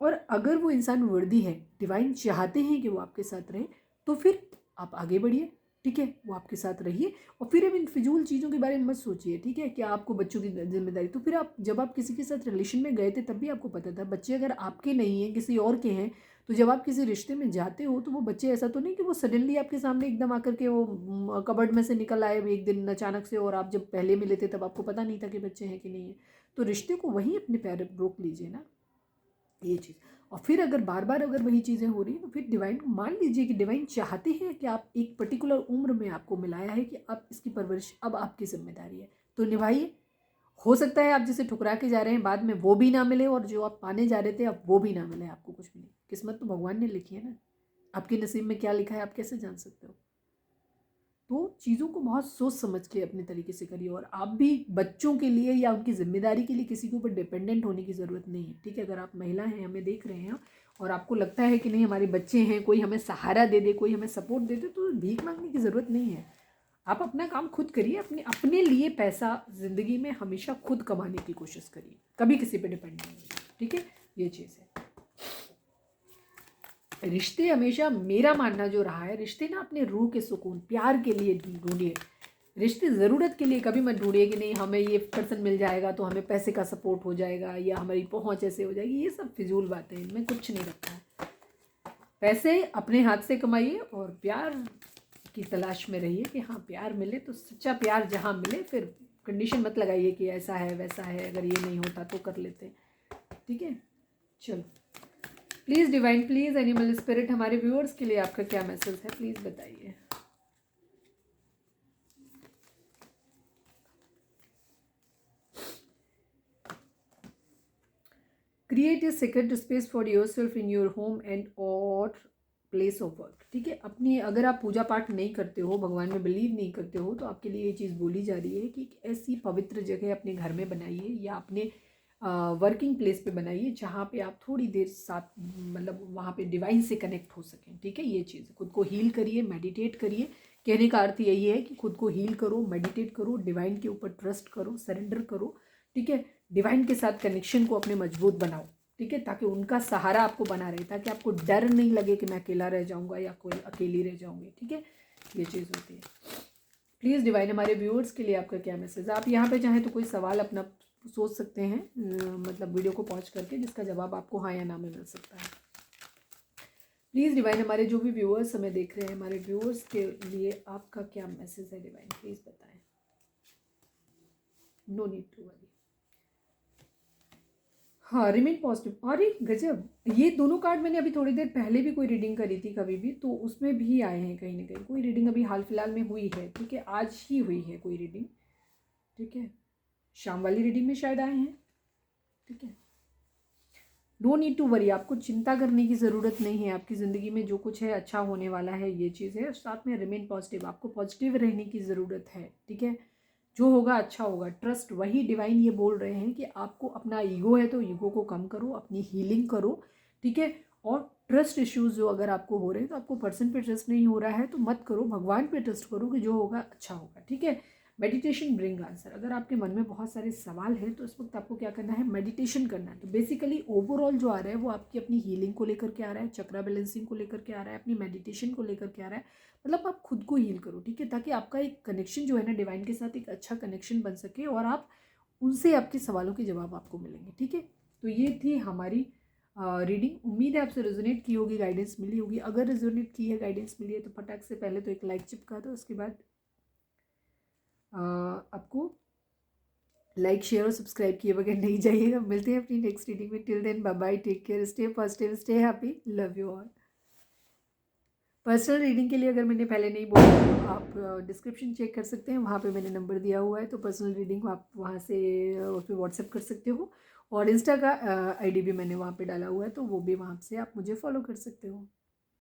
और अगर वो इंसान वर्दी है, डिवाइन चाहते हैं कि वो आपके साथ रहे, तो फिर आप आगे बढ़िए, ठीक है, वो आपके साथ रहिए। और फिर अब इन फिजूल चीज़ों के बारे में मत सोचिए, ठीक है, कि आपको बच्चों की जिम्मेदारी, तो फिर आप जब आप किसी के साथ रिलेशन में गए थे तब भी आपको पता था बच्चे अगर आपके नहीं हैं, किसी और के हैं, तो जब आप किसी रिश्ते में जाते हो तो वो बच्चे, ऐसा तो नहीं कि वो सडनली आपके सामने एकदम आकर के वो कबर्ड में से निकल आए एक दिन अचानक से, और आप जब पहले मिले थे तब आपको पता नहीं था कि बच्चे हैं कि नहीं है। तो रिश्ते को वहीं अपने पैर रोक लीजिए ना, ये चीज़। और फिर अगर बार बार अगर वही चीज़ें हो रही हैं, तो फिर डिवाइन को मान लीजिए कि डिवाइन चाहते हैं कि आप एक पर्टिकुलर उम्र में आपको मिलाया है कि अब इसकी परवरिश अब आपकी जिम्मेदारी है, तो निभाइए। हो सकता है आप जिसे ठुकरा के जा रहे हैं बाद में वो भी ना मिले, और जो आप पाने जा रहे थे अब वो भी ना मिले, आपको कुछ भी नहीं। किस्मत तो भगवान ने लिखी है ना, आपके नसीब में क्या लिखा है आप कैसे जान सकते हो? तो चीज़ों को बहुत सोच समझ के अपने तरीके से करिए। और आप भी बच्चों के लिए या उनकी जिम्मेदारी के लिए किसी के ऊपर डिपेंडेंट होने की ज़रूरत नहीं है, ठीक है। अगर आप महिला हैं, हमें देख रहे हैं, और आपको लगता है कि नहीं हमारे बच्चे हैं, कोई हमें सहारा दे दे, कोई हमें सपोर्ट दे दे, तो भीख मांगने की ज़रूरत नहीं है। आप अपना काम खुद करिए, अपने अपने लिए पैसा ज़िंदगी में हमेशा खुद कमाने की कोशिश करिए, कभी किसी पे डिपेंड नहीं होइए, ठीक है, ये चीज़ है। रिश्ते हमेशा, मेरा मानना जो रहा है, रिश्ते ना अपने रूह के सुकून, प्यार के लिए ढूंढिए। रिश्ते ज़रूरत के लिए कभी मत ढूंढिए कि नहीं हमें ये पर्सन मिल जाएगा तो हमें पैसे का सपोर्ट हो जाएगा या हमारी पहुंच ऐसे हो जाएगी। ये सब फिजूल बातें हैं, इनमें कुछ नहीं रखा है। पैसे अपने हाथ से कमाइए और प्यार की तलाश में रहिए कि हाँ प्यार मिले, तो सच्चा प्यार जहाँ मिले, फिर कंडीशन मत लगाइए कि ऐसा है वैसा है, अगर ये नहीं होता तो कर लेते, ठीक है। चलो, please divine, please animal spirit, हमारे व्यूअर्स के लिए आपका क्या मैसेज है, प्लीज़ बताइए। Create a sacred space for yourself in your home and or place of work, ठीक है। अपनी, अगर आप पूजा पाठ नहीं करते हो, भगवान में बिलीव नहीं करते हो, तो आपके लिए ये चीज़ बोली जा रही है कि एक ऐसी पवित्र जगह अपने घर में बनाइए या अपने वर्किंग प्लेस पे बनाइए जहाँ पे आप थोड़ी देर साथ, मतलब वहाँ पे डिवाइन से कनेक्ट हो सकें, ठीक है। ये चीज़, खुद को हील करिए, मेडिटेट करिए। कहने का अर्थ यही है कि खुद को हील करो, मेडिटेट करो, डिवाइन के ऊपर ट्रस्ट करो, सरेंडर करो, ठीक है। डिवाइन के साथ कनेक्शन को अपने मजबूत बनाओ, ठीक है, ताकि उनका सहारा आपको बना रहे, ताकि आपको डर नहीं लगे कि मैं अकेला रह जाऊँगा या कोई अकेली रह जाऊँगी, ठीक है। ये चीज़ होती है। प्लीज़ डिवाइन, हमारे व्यूअर्स के लिए आपका क्या मैसेज है? आप यहाँ पे चाहें तो कोई सवाल अपना सोच सकते हैं मतलब वीडियो को पॉज करके, जिसका जवाब आपको हाँ या ना में मिल सकता है। प्लीज़ डिवाइन, हमारे जो भी व्यूअर्स हमें देख रहे हैं, हमारे व्यूअर्स के लिए आपका क्या मैसेज है डिवाइन, प्लीज़ बताएं। No need to worry. हाँ, रिमेन पॉजिटिव। अरे गजब, ये दोनों कार्ड मैंने अभी थोड़ी देर पहले भी कोई रीडिंग करी थी कभी भी, तो उसमें भी आए हैं कहीं ना कहीं। कोई रीडिंग अभी हाल फिलहाल में हुई है, ठीक है, आज ही हुई है कोई रीडिंग, ठीक है, शाम वाली रीडिंग में शायद आए हैं, ठीक है। नो नीड टू वरी, आपको चिंता करने की ज़रूरत नहीं है। आपकी ज़िंदगी में जो कुछ है अच्छा होने वाला है, ये चीज़ है। साथ में रिमेन पॉजिटिव, आपको पॉजिटिव रहने की ज़रूरत है, ठीक है। जो होगा अच्छा होगा, ट्रस्ट। वही डिवाइन ये बोल रहे हैं कि आपको अपना ईगो है तो ईगो को कम करो, अपनी हीलिंग करो, ठीक है। और ट्रस्ट इश्यूज़ जो अगर आपको हो रहे हैं, तो आपको पर्सन पे ट्रस्ट नहीं हो रहा है तो मत करो, भगवान पे ट्रस्ट करो कि जो होगा अच्छा होगा, ठीक है। Meditation bring answer. अगर आपके मन में बहुत सारे सवाल हैं तो इस वक्त आपको क्या करना है, मेडिटेशन करना है। तो बेसिकली ओवरऑल जो आ रहा है वो आपकी अपनी हीलिंग को लेकर के आ रहा है, चक्रा बैलेंसिंग को लेकर के आ रहा है, अपनी मेडिटेशन को लेकर के आ रहा है। मतलब आप खुद को हील करो, ठीक है, ताकि आपका एक कनेक्शन जो है ना डिवाइन के साथ, एक अच्छा कनेक्शन बन सके और आप उनसे आपके सवालों के जवाब आपको मिलेंगे, ठीक है। तो ये थी हमारी रीडिंग। उम्मीद है आपसे रेजोनेट की होगी, गाइडेंस मिली होगी। अगर रेजोनेट की है, गाइडेंस मिली है, तो फटाक से पहले तो एक लाइक चिपका दो। उसके बाद आपको लाइक शेयर और सब्सक्राइब किए बगैर नहीं जाइएगा। मिलते हैं अपनी नेक्स्ट रीडिंग में। Till then bye bye, take care, stay positive, stay happy, love you all. Personal reading के लिए अगर मैंने पहले नहीं बोला तो आप डिस्क्रिप्शन चेक कर सकते हैं, वहाँ पे मैंने नंबर दिया हुआ है। तो पर्सनल रीडिंग आप वहाँ से उस पर व्हाट्सएप कर सकते हो, और इंस्टा का आईडी भी मैंने वहाँ पे डाला हुआ है, तो वो भी वहाँ से आप मुझे फॉलो कर सकते हो।